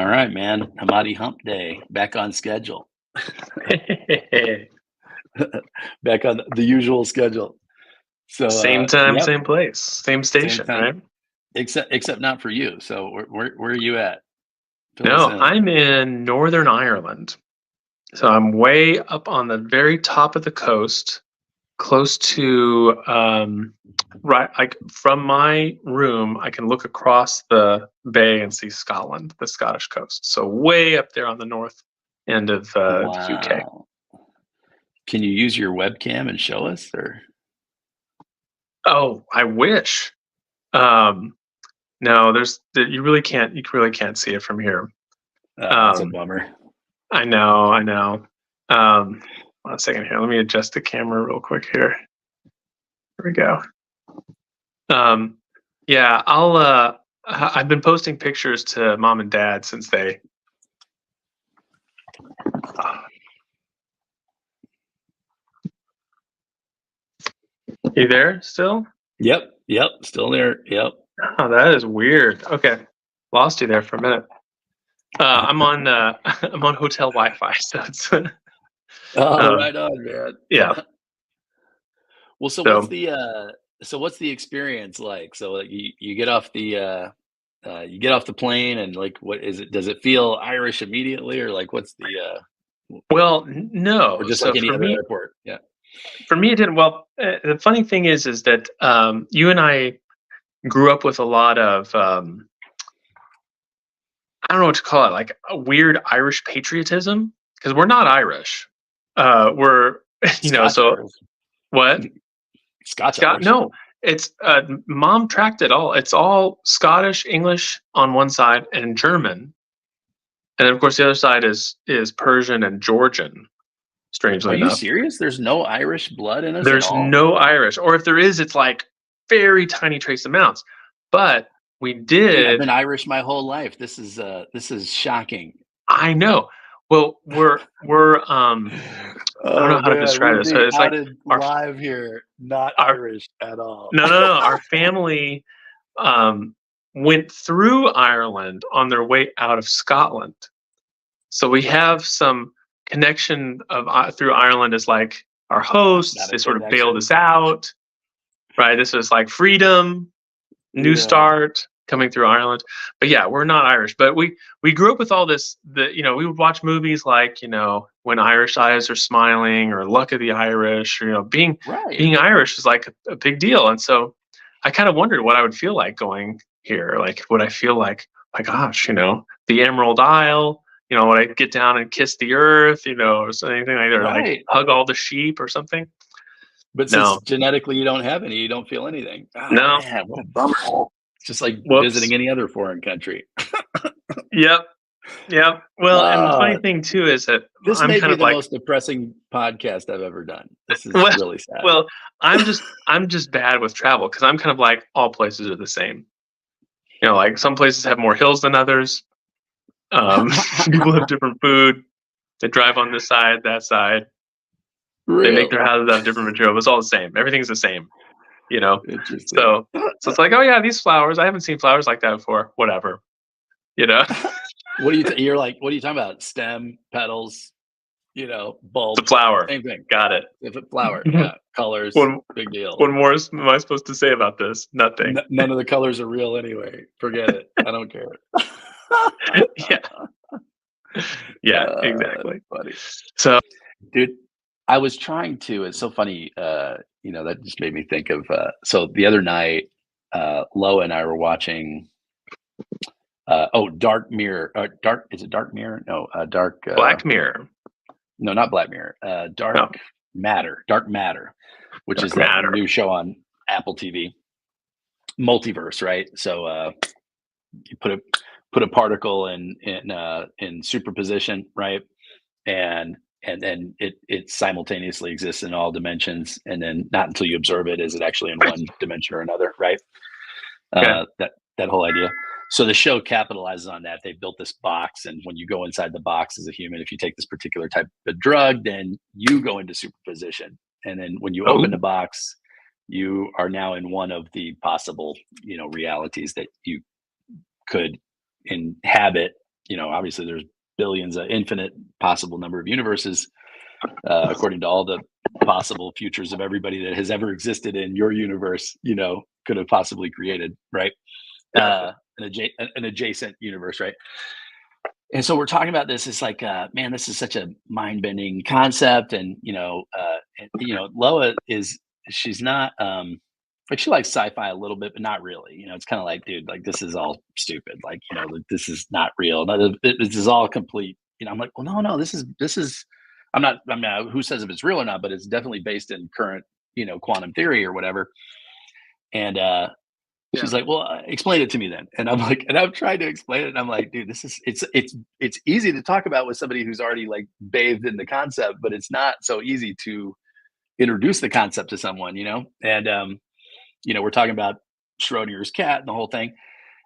All right, man. Hamadi Hump Day, back on schedule. Back on the usual schedule. So, Same time, yep, same place, same same station, time, right? except not for you. So, where are you at? Fill us No, in. I'm in Northern Ireland. So I'm way up on the very top of the coast, close to right, like from my room, I can look across the bay and see Scotland, the Scottish coast. So way up there on the north end of the UK. Wow. Can you use your webcam and show us? Or Oh, I wish. Um, no, you really can't see it from here. that's a Um, bummer. I know, I know. Um, 1 second here. Let me adjust the camera real quick here. Here we go. Yeah, I've been posting pictures to mom and dad since they. You there still? Yep, still there. Yep. Oh, that is weird. Okay, lost you there for a minute. I'm on I'm on hotel Wi-Fi, so it's Oh, um, right on, man. yeah. Well, So so what's the experience like? So like you get off you get off the plane and like what is it? Does it feel Irish immediately or like what's the well, or no. just So like any other airport? Yeah. for me, it didn't. Well, the funny thing is that you and I grew up with a lot of I don't know what to call it, like a weird Irish patriotism because we're not Irish. We're Scotch so Irish. what? Scotch Scott? Irish. No, it's mom tracked it all. It's all Scottish, English on one side, and German, and then of course the other side is Persian and Georgian. Are Strangely you enough, serious? There's no Irish blood in us at there's all? no Irish, or if there is, it's like very tiny trace amounts. But we Dude, I've did. been Irish my whole life. This is shocking. I know. Well, we're I don't know Oh how to man, describe we've this. So been it's like outed our live here. Not our Irish at all. no, no, no. Our family um, went through Ireland on their way out of Scotland. So we have some connection of through Ireland as like our hosts. Not a They sort of bailed connection. us out, right? This was like freedom, new Yeah. start coming through Ireland. But yeah, we're not Irish. But we grew up with all this. We would watch movies like When Irish Eyes Are Smiling or Luck of the Irish. Or, Right. being Irish is like a big deal. And so I kind of wondered what I would feel like going here. Like, would I feel like, my gosh, the Emerald Isle? Would I get down and kiss the earth? Or anything like that, or like Right. hug all the sheep or something? But since No, genetically you don't have any, you don't feel anything. Oh no. man, what a bummer. It's just like Whoops. visiting any other foreign country. Yep. Yep. Well, and the funny Uh, thing too is that this I'm may kind be of the like, most depressing podcast I've ever done. This is well, really sad. well, I'm just bad with travel because I'm kind of like all places are the same. Like some places have more hills than others. People have different food. They drive on this side, that side. They make Real their houses out of different material. But it's all the same. Everything's the same. You know. interesting. So it's like, oh yeah, these flowers. I haven't seen flowers like that before. Whatever. You know. What are you're like, what are you talking about? Stem, petals, It's a bulbs, flower. same thing. Got it. If it flower, yeah, colors, What big deal. what more am I supposed to say about this? Nothing. None of the colors are real anyway. Forget it. I don't care. Yeah. Yeah. Exactly. Funny. So Dude, I was trying to, it's so funny, that just made me think of, so the other night, Loa and I were watching, Dark Mirror, is it Dark Mirror? No, Black Mirror. no, not Black Mirror, No. Dark Matter, which Dark is that Matter. new show on Apple TV, multiverse, right? So, you put a particle in superposition, right? And then it simultaneously exists in all dimensions, and then not until you observe it is it actually in one dimension or another, right? Okay. That whole idea. So the show capitalizes on that. They built this box, and when you go inside the box as a human, if you take this particular type of drug, then you go into superposition, and then when you open the box, you are now in one of the possible realities that you could inhabit obviously there's billions, infinite possible number of universes, according to all the possible futures of everybody that has ever existed in your universe, could have possibly created, right? Definitely. An adjacent universe, right? And so we're talking about this. It's like, man, this is such a mind-bending concept, and Loa she's not like she likes sci-fi a little bit, but not really. It's kind of like, dude, like this is all stupid. Like, like, this is not real. This is all complete. I'm like, well, no, this is. I'm not. Who says if it's real or not? But it's definitely based in current, quantum theory or whatever. And Yeah. she's like, "Well, explain it to me then." And I'm like, and I'm trying to explain it, and I'm like, "Dude, this is it's easy to talk about with somebody who's already like bathed in the concept, but it's not so easy to introduce the concept to someone, And we're talking about Schrodinger's cat and the whole thing.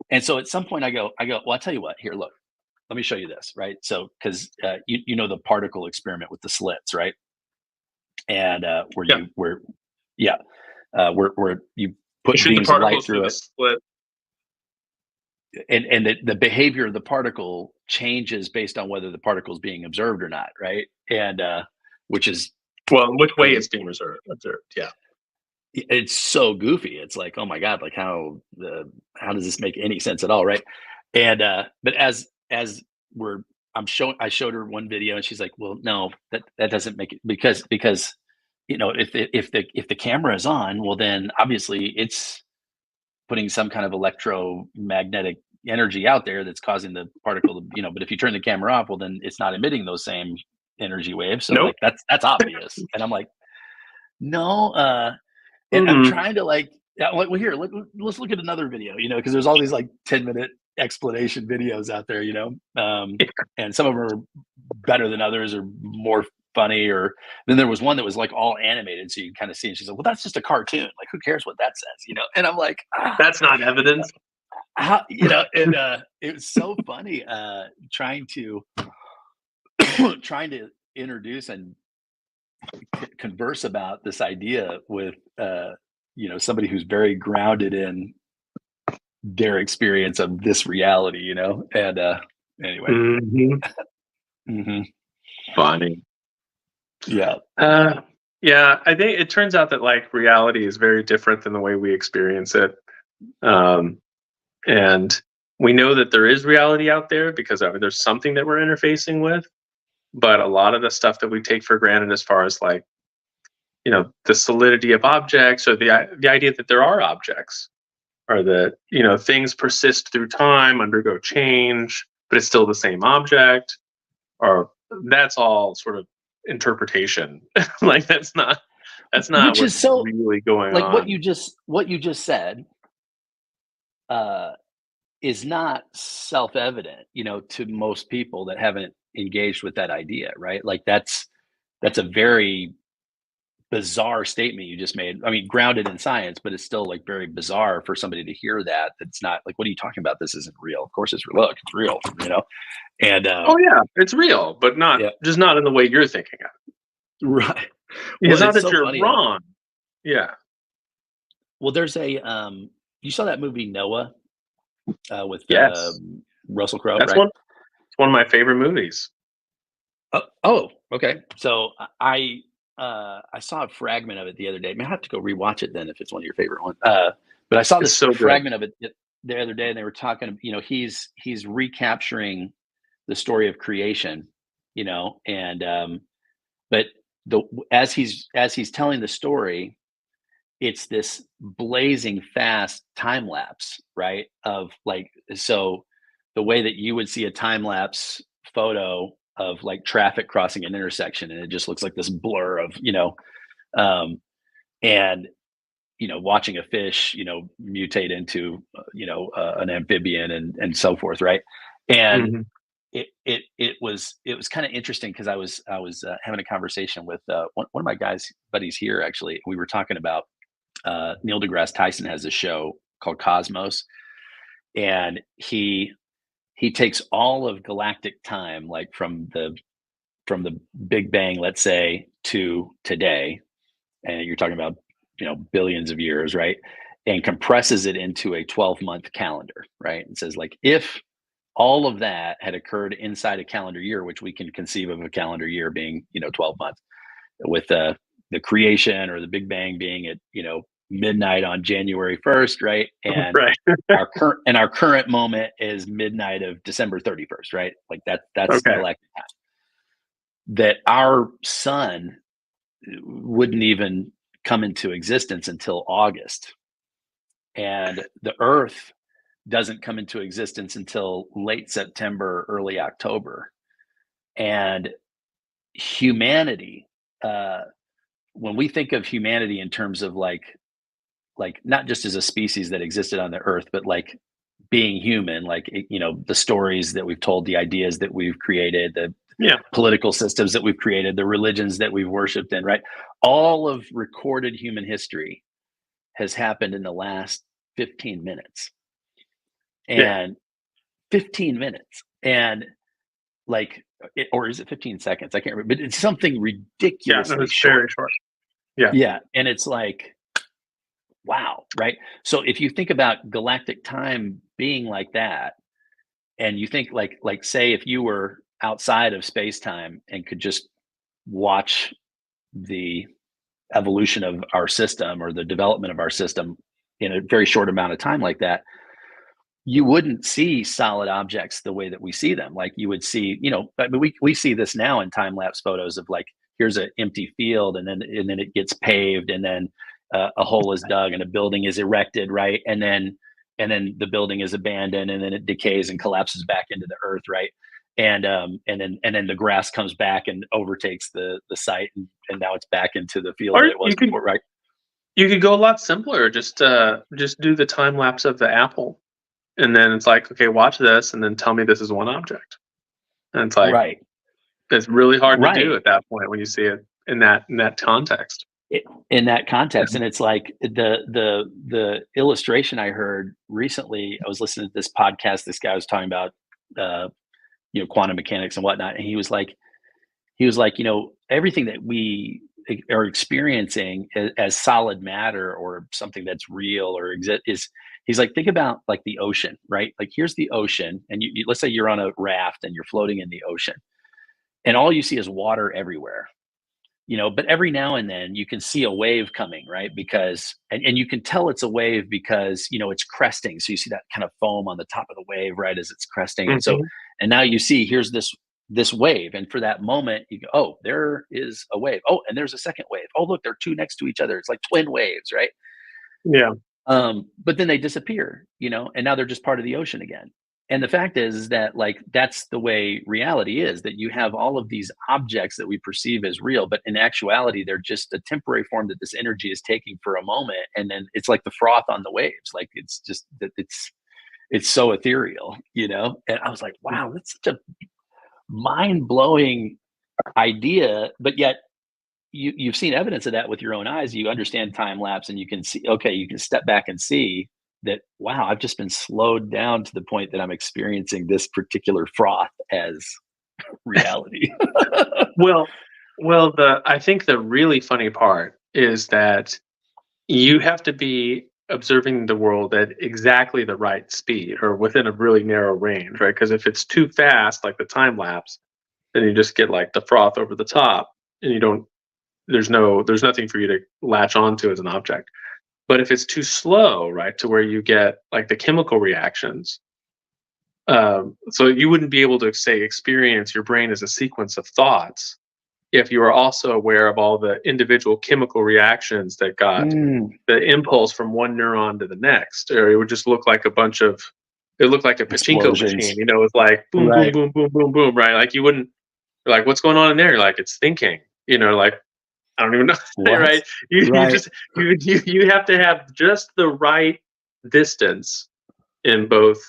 And so at some point, I go, well, I'll tell you what. Here, look, let me show you this, right? So because you know the particle experiment with the slits, right? And Yeah. yeah, where you You put shoot the beams of light particles through through the it, slit. and the behavior of the particle changes based on whether the particle is being observed or not, right? And which is, Well, in which I way mean, it's being observed. Yeah. it's so goofy. It's like, oh my god, like how does this make any sense at all, right? And but as we're I showed her one video, and she's like, well, no, that doesn't make it, because if the camera is on, well, then obviously it's putting some kind of electromagnetic energy out there that's causing the particle to, but if you turn the camera off, well, then it's not emitting those same energy waves. So Nope. like that's obvious. And I'm like, no, and I'm Mm-mm. trying to like, yeah, like, well, here, let's look at another video, because there's all these like 10-minute explanation videos out there, and some of them are better than others, or more funny, or then there was one that was like all animated, so you can kind of see. And she's like, well, that's just a cartoon. Like, who cares what that says? And I'm like, That's not evidence. and it was so funny, trying to trying to introduce and converse about this idea with somebody who's very grounded in their experience of this reality, and anyway. Hmm. Hmm. Funny. Yeah. Yeah, I think it turns out that like reality is very different than the way we experience it. Um, and we know that there is reality out there because there's something that we're interfacing with. But a lot of the stuff that we take for granted, as far as like, the solidity of objects, or the idea that there are objects, or that, things persist through time, undergo change, but it's still the same object, or that's all sort of interpretation. Like that's not Which is what's so, really going like, on. what you just said, uh is not self-evident, to most people that haven't engaged with that idea, right? Like, that's a very bizarre statement you just made. I mean, grounded in science, but it's still like very bizarre for somebody to hear that. That's not like, what are you talking about? This isn't real. Of course it's real. Look, it's real. And Oh yeah, it's real, but yeah, not in the way you're thinking of. right. It's Well, not it's that so you're funny. wrong. Yeah. Well, there's a you saw that movie Noah, with Yes. Russell Crowe, That's right? one. It's one of my favorite movies. Oh, okay. So I saw a fragment of it the other day. May I have to go rewatch it then if it's one of your favorite ones. But I saw It's this so good. fragment of it the other day, and they were talking. He's recapturing the story of creation, and but the as he's telling the story, it's this blazing fast time lapse, right? Of like, so the way that you would see a time lapse photo of like traffic crossing an intersection, and it just looks like this blur of, um, and watching a fish, mutate into, an amphibian, and so forth, right? And Hmm. it was kind of interesting, because I was having a conversation with one of my guys buddies here, actually. We were talking about, Neil deGrasse Tyson has a show called Cosmos, and he takes all of galactic time, like from the Big Bang, let's say, to today, and you're talking about, billions of years, right? And compresses it into a 12-month calendar, right? And says, like, if all of that had occurred inside a calendar year, which we can conceive of a calendar year being, 12 months, with the creation or the Big Bang being at, midnight on January 1st, right? And Right. our current moment is midnight of December 31st, right? Like that's Okay. galactic time. That our sun wouldn't even come into existence until August. And the Earth doesn't come into existence until late September, early October. And humanity, when we think of humanity in terms of like not just as a species that existed on the earth, but like being human, like the stories that we've told, the ideas that we've created, the Yeah. political systems that we've created, the religions that we've worshiped in, right? All of recorded human history has happened in the last 15 minutes. Yeah. And 15 minutes. And or is it 15 seconds? I can't remember, but it's something Yeah. No, ridiculously it's short. very short. Yeah. Yeah. And it's like, wow, right? So if you think about galactic time being like that, and you think like say if you were outside of space time and could just watch the evolution of our system or the development of our system in a very short amount of time like that, you wouldn't see solid objects the way that we see them. Like you would see, I mean, we see this now in time lapse photos of like, here's an empty field, and then it gets paved, and then a hole is dug, and a building is erected, right? And then the building is abandoned, and then it decays and collapses back into the earth, right? And then the grass comes back and overtakes the site, and now it's back into the field Or that it was before, right? you could go a lot simpler. Just do the time lapse of the apple, and then it's like, okay, watch this, and then tell me this is one object. And it's like Right, it's really hard to do right. at that point when you see it in that context. In that context. And it's like the illustration I heard recently. I was listening to this podcast. This guy was talking about uh quantum mechanics and whatnot, and he was like, everything that we are experiencing as solid matter or something that's real or exist is, he's like, think about like the ocean, right? Like here's the ocean, and let's say you're on a raft and you're floating in the ocean, and all you see is water everywhere. But every now and then you can see a wave coming, right? Because and you can tell it's a wave because it's cresting, so you see that kind of foam on the top of the wave, right, as it's cresting. Hmm. And now you see, here's this wave, and for that moment you go, oh, there is a wave. Oh, and there's a second wave. Oh, look, they're two next to each other. It's like twin waves, right? Yeah. But then they disappear, and now they're just part of the ocean again. And the fact is that, like, that's the way reality is, that you have all of these objects that we perceive as real, but in actuality, they're just a temporary form that this energy is taking for a moment. And then it's like the froth on the waves. Like it's just that it's so ethereal. And I was like, wow, that's such a mind blowing idea. But yet you've seen evidence of that with your own eyes. You understand time lapse, and you can see, okay, you can step back and see that, wow, I've just been slowed down to the point that I'm experiencing this particular froth as reality. Well, I think the really funny part is that you have to be observing the world at exactly the right speed or within a really narrow range, right? Because if it's too fast, like the time lapse, then you just get like the froth over the top, and you don't. There's nothing for you to latch onto as an object. But if it's too slow, right, to where you get like the chemical reactions, so you wouldn't be able to say experience your brain as a sequence of thoughts if you are also aware of all the individual chemical reactions that got Mm, the impulse from one neuron to the next, or it would just look like it looked like a pachinko machine, explosions. it was like boom, boom, Right. boom, boom, boom, boom, right? Like you wouldn't, you're like, what's going on in there? You're like, it's thinking, like, I don't even know, What? right? You Right. just, you have to have just the right distance in both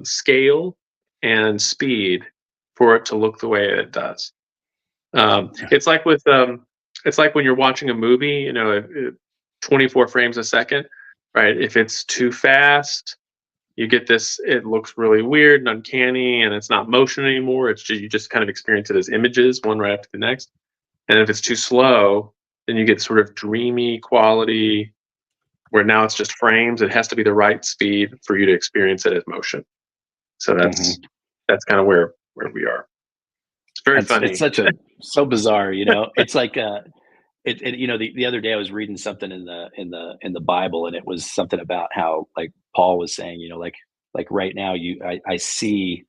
scale and speed for it to look the way it does. It's like it's like when you're watching a movie, 24 frames a second, right? If it's too fast, you get this. It looks really weird and uncanny, and it's not motion anymore. It's just, you just kind of experience it as images, one right after the next. And if it's too slow, then you get sort of dreamy quality, where now it's just frames. It has to be the right speed for you to experience it as motion. So Mhm. that's kind of where we are. It's very It's funny. such a so bizarre, It's like the other day I was reading something in the Bible, and it was something about how, like, Paul was saying, like right now I see,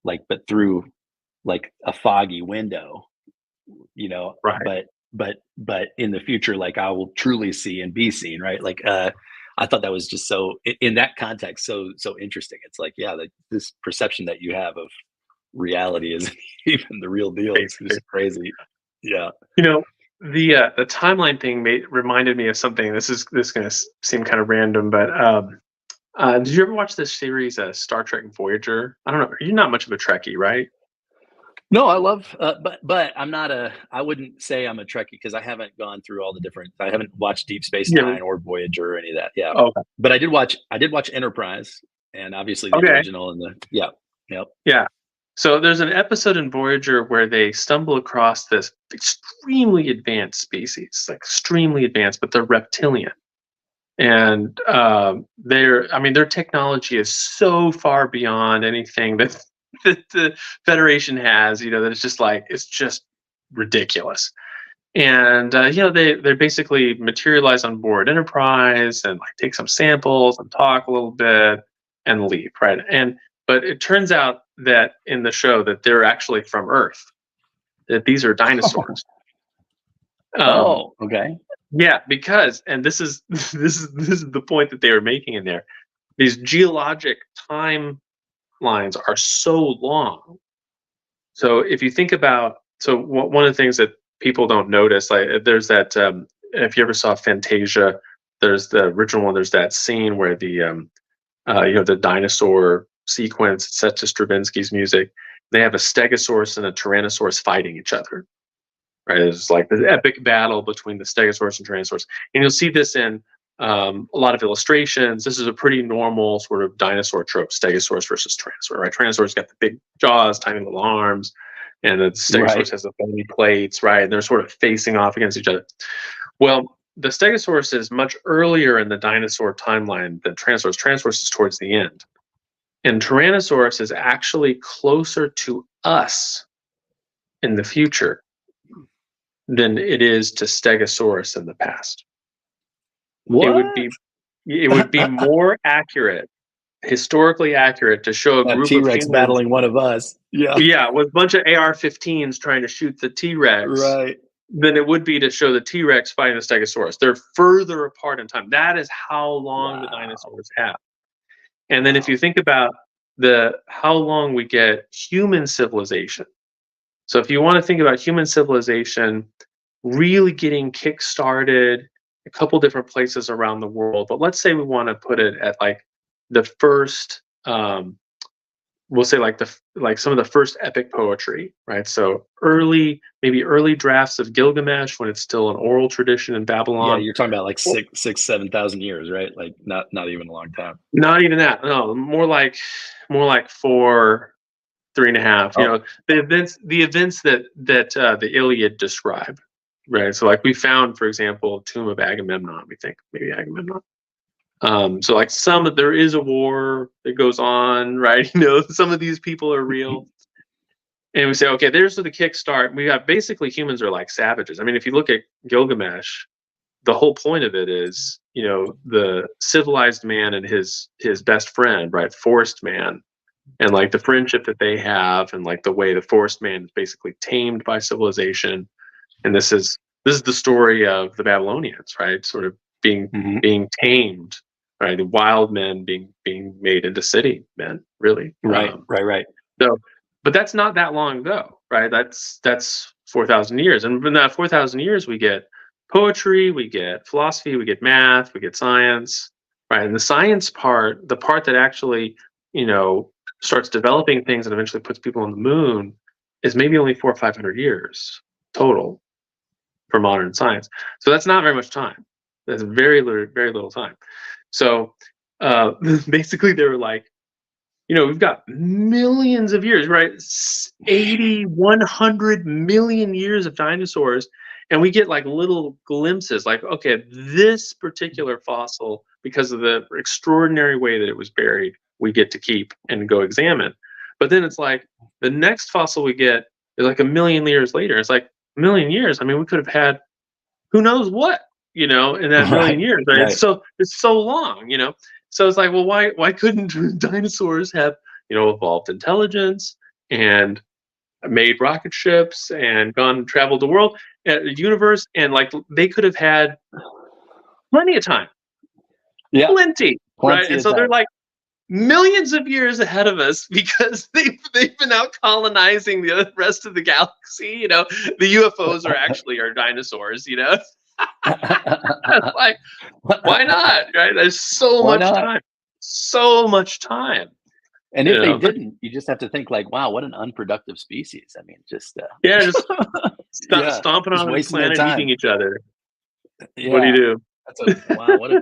like, but through, like, a foggy window, Right. but in the future, like, I will truly see and be seen, right? Like, I thought that was just so, in that context, so interesting. It's like, yeah, like, this perception that you have of reality is even the real deal. It's Basically. just crazy. Yeah. You know, the timeline thing reminded me of something. This is going to seem kind of random, but did you ever watch this series, Star Trek Voyager? I don't know. You're not much of a Trekkie, right? No, I love, but I wouldn't say I'm a Trekkie because I haven't watched Deep Space Yeah. Nine or Voyager or any of that. Yeah, Okay. but I did watch Enterprise, and obviously the Okay. original, and yeah, yep. Yeah. So there's an episode in Voyager where they stumble across this extremely advanced species, like extremely advanced, but they're reptilian. And I mean, their technology is so far beyond anything that, that the Federation has, that it's just ridiculous. And they basically materialize on board Enterprise and like take some samples and talk a little bit and leave, right? But it turns out that in the show that they're actually from Earth, that these are dinosaurs. Um, Oh, okay. yeah, because, and this is this is the point that they were making in there. These geologic timelines are so long. So if you think about, one of the things that people don't notice, like there's that, if you ever saw Fantasia, there's the original one. There's that scene where the dinosaur sequence set to Stravinsky's music. They have a Stegosaurus and a Tyrannosaurus fighting each other. Right, it's like the epic battle between the Stegosaurus and Tyrannosaurus, and you'll see this in a lot of illustrations. This is a pretty normal sort of dinosaur trope: Stegosaurus versus Tyrannosaur. Right, Tyrannosaurus got the big jaws, tiny little arms, and the Right. Stegosaurus has the bony plates. Right, and they're sort of facing off against each other. Well, the Stegosaurus is much earlier in the dinosaur timeline than Tyrannosaurus. Tyrannosaurus is towards the end, and Tyrannosaurus is actually closer to us in the future than it is to Stegosaurus in the past. It would What? be it would be more accurate, historically accurate, to show a A group of T-Rex humans, battling one of us. Yeah. yeah, with a bunch of AR-15s trying to shoot the T-Rex, Right. than it would be to show the T-Rex fighting the Stegosaurus. They're further apart in time. That is how long the Wow. dinosaurs have. And then if Wow. you think about the how long we get human civilization. So if you want to think about human civilization really getting kick-started a couple different places around the world, but let's say we want to put it at like the first, we'll say like some of the first epic poetry, right? So maybe early drafts of Gilgamesh when it's still an oral tradition in Yeah, Babylon. you're talking about like Well, 7,000 years, right? Like, not even a long time. not even that. No, more like 4, 3.5. Oh, The events that the Iliad describe, right? So like we found, for example, tomb of Agamemnon. We think maybe Agamemnon. So like there is a war that goes on, right? Some of these people are real, and we say, okay, there's the kickstart. We got basically humans are like savages. I mean, if you look at Gilgamesh, the whole point of it is, the civilized man and his best friend, right, forest man, and like the friendship that they have, and like the way the forest man is basically tamed by civilization. And this is the story of the Babylonians, right? Sort of being mhm. being tamed, right? The wild men being made into city men, really. Right, right, right. So, but that's not that long ago, right? That's 4,000 years, and in that 4,000 years, we get poetry, we get philosophy, we get math, we get science, right? And the science part, the part that actually, starts developing things and eventually puts people on the moon, is maybe only 400 or 500 years total for modern science. So that's not very much time. That's very little time. So basically, they were like, we've got millions of years, right? 80, 100 million years of dinosaurs. And we get like little glimpses, like, okay, this particular fossil, because of the extraordinary way that it was buried, we get to keep and go examine. But then it's like the next fossil we get is like a million years later. It's like a million years. I mean, we could have had who knows what, in that million Right. years. Right? Right. It's so long. So it's like, well, why couldn't dinosaurs have evolved intelligence and made rocket ships and gone traveled the world, universe, and like they could have had plenty of time, Yeah. plenty, right? Plenty And of so they're time. like millions of years ahead of us because they've been out colonizing the rest of the galaxy. The UFOs are actually our dinosaurs. It's like, why not? Right? There's so Why much not? time, so much time. And if they didn't, you just have to think like, wow, what an unproductive species. I mean, just Yeah, just yeah, stomping just on the wasting their planet, eating time. each other. What do you Yeah. do? That's a wow, what a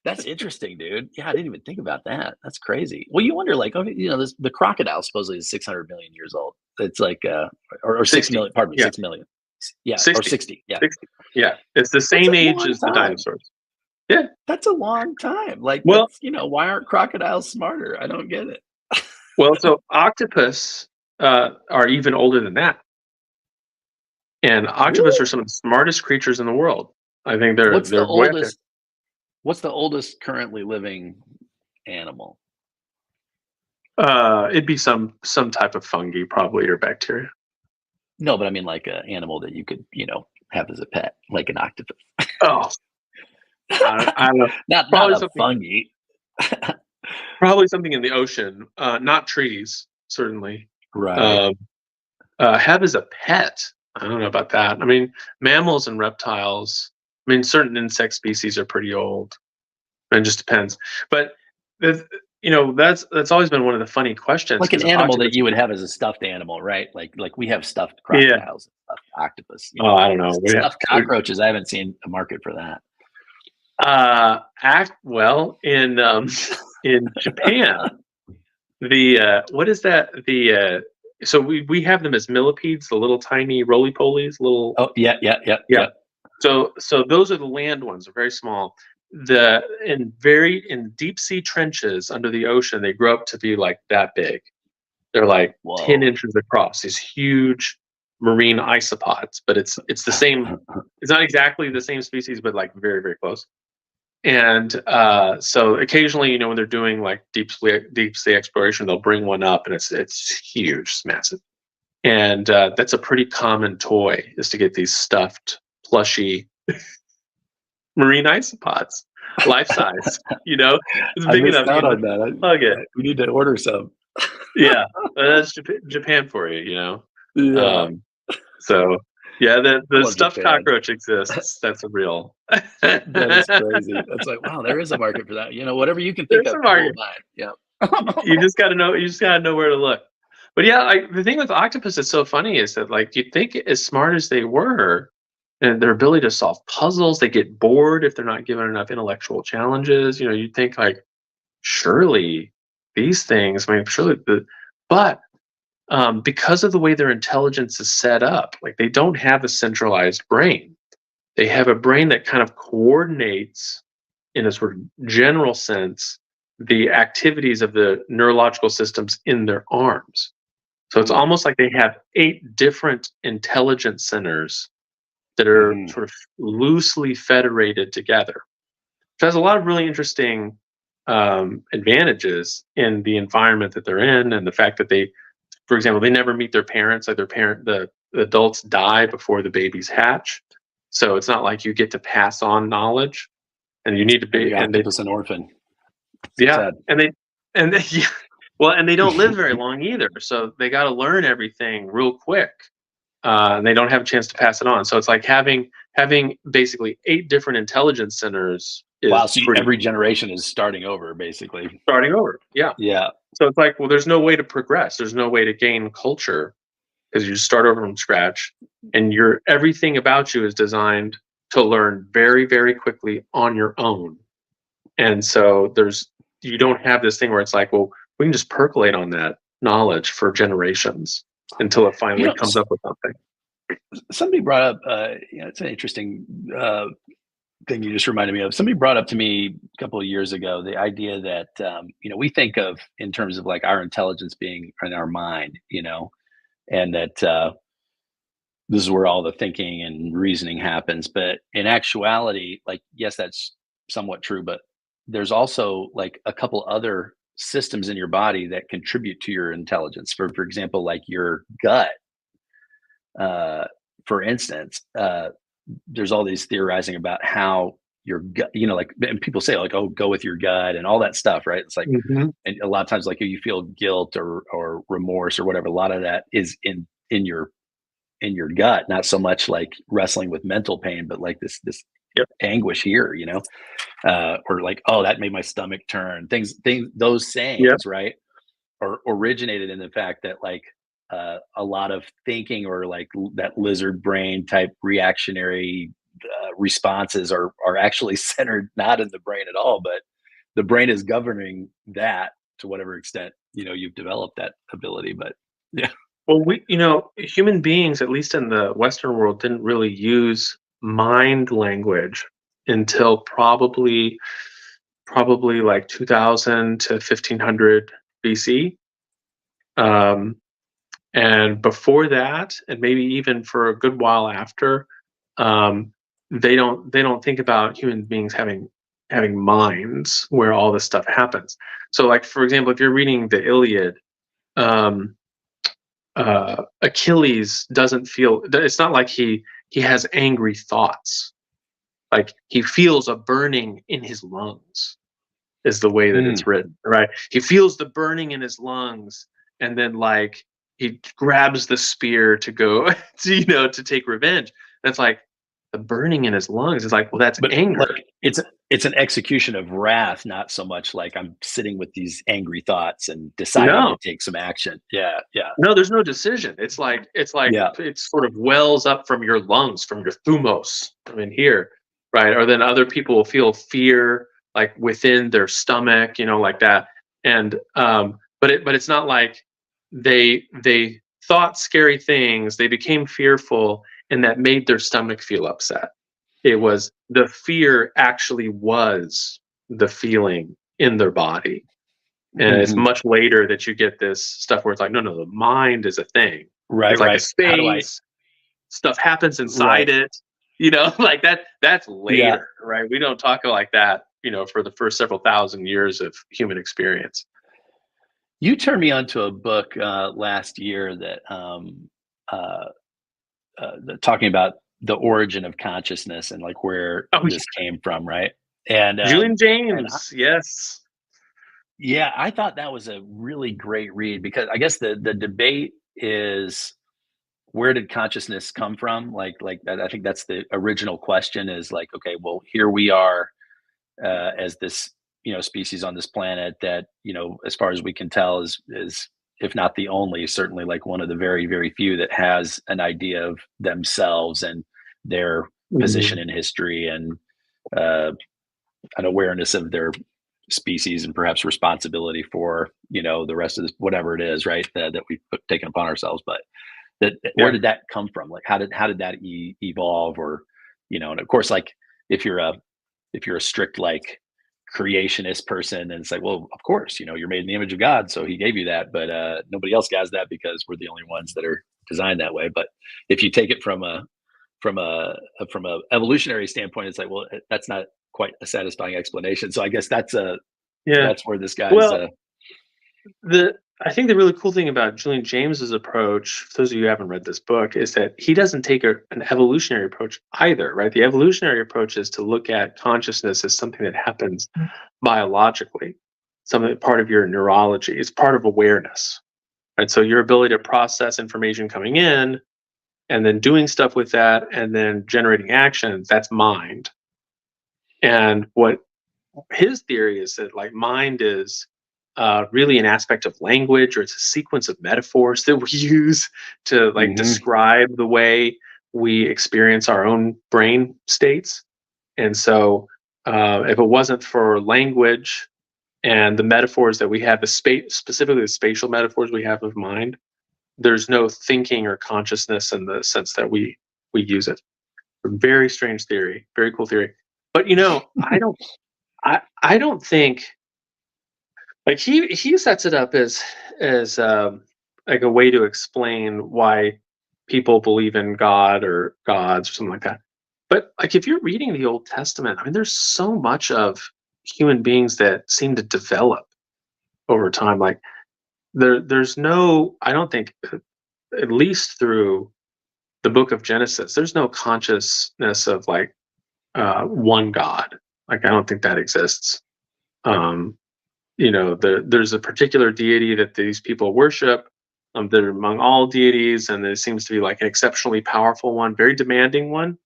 that's interesting, dude. Yeah, I didn't even think about that. That's crazy. Well, you wonder like, okay, the crocodile supposedly is 600 million years old. It's like or 6 60. million, pardon me, Yeah, 6 million. Yeah, or 60. 60. Yeah. 60. Yeah, it's the That's a same age long as the time. dinosaurs. Yeah. That's a long time. Like Well, that's, why aren't crocodiles smarter? I don't get it. so octopus are even older than that, and octopus are Really? some of the smartest creatures in the world. I think they're What's the they're way up there. oldest what's the oldest currently living animal? It'd be some type of fungi, probably, or bacteria. No, but I mean like an animal that you could, have as a pet, like an octopus. Oh, I don't know. Not Probably a something. fungi. Probably something in the ocean. Not trees, certainly. Right. Um, have as a pet. I don't know about that. I mean, mammals and reptiles. I mean, certain insect species are pretty old. It just depends. But that's always been one of the funny questions Like an because animal that octopus. you would have as a stuffed animal, right? Like we have stuffed Yeah. crocodiles and stuffed octopus. Oh, I don't know. Stuffed cockroaches. I haven't seen a market for that. Act well in Japan. The what is that? So we have them as millipedes, the little tiny roly polies, little. Oh yeah, yeah, yeah, Yeah. yeah. So those are the land ones. They're very small. In deep sea trenches under the ocean, they grow up to be like that big. They're like 10 Whoa. inches across. These huge marine isopods, but it's the same. It's not exactly the same species, but like very, very close. And so occasionally, when they're doing like deep sea exploration, they'll bring one up, and it's huge, it's massive. And that's a pretty common toy, is to get these stuffed, plushy marine isopods, life size. It's I big missed enough you out can on that. hug it. We need to order some. Yeah, that's Japan for you. Yeah, Um, so yeah, I the love stuffed Japan. cockroach exists. That's a real. That is crazy. That's like, wow, there is a market for that. Whatever you can think There's a of, people will market. buy it. Yeah. You just got to know. You just got to know where to look. But yeah, the thing with octopus that's so funny is that like you'd think as smart as they were, and their ability to solve puzzles, they get bored if they're not given enough intellectual challenges. You'd think like surely these things. I mean, surely but because of the way their intelligence is set up, like they don't have a centralized brain. They have a brain that kind of coordinates in a sort of general sense the activities of the neurological systems in their arms. So it's almost like they have 8 different intelligence centers that are Mhm. sort of loosely federated together. It has a lot of really interesting advantages in the environment that they're in, and the fact that for example, they never meet their parents. Like the adults die before the babies hatch, so it's not like you get to pass on knowledge, and you need to And be. the And they, octopus an orphan. So yeah, sad. and they, yeah, well, and they don't live very long either, so they got to learn everything real quick, and they don't have a chance to pass it on. So it's like having basically 8 different intelligence centers Wow. is So pretty every generation is starting over, basically. starting over. Yeah. Yeah. So it's like, well, there's no way to progress. There's no way to gain culture because you just start over from scratch, and everything about you is designed to learn very, very quickly on your own. And so you don't have this thing where it's like, well, we can just percolate on that knowledge for generations until it You finally know, comes up with something. somebody brought up, it's an interesting thing you just reminded me of. Somebody brought up to me a couple of years ago the idea that we think of in terms of like our intelligence being in our mind, and that this is where all the thinking and reasoning happens. But in actuality, like, yes, that's somewhat true, but there's also like a couple other systems in your body that contribute to your intelligence. For example, like your gut, uh, for instance, there's all these theorizing about how your gut, like, and people say like, oh, go with your gut and all that stuff, right? It's like, Hmm. and a lot of times, like, if you feel guilt or remorse or whatever, a lot of that is in your gut, not so much like wrestling with mental pain, but like this Yep. anguish here, or like, oh, that made my stomach turn. Things, those Yep. sayings, right, or originated in the fact that like a lot of thinking or like that lizard brain type reactionary responses are actually centered not in the brain at all, but the brain is governing that to whatever extent you've developed that ability. But yeah. Well, human beings, at least in the Western world, didn't really use mind language until probably like 2000 to 1500 BC. Um, and before that, and maybe even for a good while after, um, they don't think about human beings having minds where all this stuff happens. So, like for example, if you're reading the Iliad, um, Achilles doesn't feel. It's not like he has angry thoughts. Like he feels a burning in his lungs is the way that Mm. it's written, right? He feels the burning in his lungs, and then like he grabs the spear to go, to take revenge. And it's like the burning in his lungs is like, well, that's But anger. like it's an execution of wrath, not so much like I'm sitting with these angry thoughts and deciding to No, take some action. Yeah, yeah, no, there's no decision. It's like yeah. it sort of wells up from your lungs, from your thumos, from in here, right? Or then other people will feel fear like within their stomach, like that. And but it's not like they thought scary things, they became fearful, and that made their stomach feel upset. It was the fear actually was the feeling in their body. And it's Mhm. much later that you get this stuff where it's like, no, no, the mind is a thing. Right, It's like a right. How do I space, stuff happens inside right. it, like that's Yeah. later, right? We don't talk like that, for the first several thousand years of human experience. You turned me onto a book, last year that, uh, talking about the origin of consciousness and, like, where Oh, this came from, right? And, Julian and I James, yes. yeah, I thought that was a really great read because I guess the debate is where did consciousness come from? Like that, I think that's the original question is like, okay, well, here we are as this species on this planet that as far as we can tell is if not the only, certainly like one of the very very few that has an idea of themselves and their position Mhm. in history and uh, an awareness of their species and perhaps responsibility for the rest of this whatever it is, right, that we've taken upon ourselves. But where Yeah. did that come from? Like how did that evolve? Or and of course, like if you're a if you're a strict like creationist person, and it's like, well, of course, you're made in the image of God, so he gave you that, but nobody else has that because we're the only ones that are designed that way. But if you take it from a evolutionary standpoint, it's like, well, that's not quite a satisfying explanation. So I guess Yeah. that's where this guy's Well, the I think the really cool thing about Julian James's approach, for those of you who haven't read this book, is that he doesn't take an evolutionary approach either, right? The evolutionary approach is to look at consciousness as something that happens biologically, something part of your neurology. It's part of awareness, right? So your ability to process information coming in and then doing stuff with that and then generating actions, that's mind. And what his theory is that like mind is really an aspect of language, or it's a sequence of metaphors that we use to like hmm describe the way we experience our own brain states. And so if it wasn't for language and the metaphors that we have, the space, specifically the spatial metaphors we have of mind, there's no thinking or consciousness in the sense that we use it. A very strange theory, very cool theory. But I don't think, like, he sets it up as like a way to explain why people believe in God or gods or something like that. But like, if you're reading the Old Testament, I mean, there's so much of human beings that seem to develop over time. Like, there's no, I don't think, at least through the book of Genesis, there's no consciousness of like one God. Like, I don't think that exists. Um, there's a particular deity that these people worship. That are among all deities, and there seems to be like an exceptionally powerful one, very demanding one,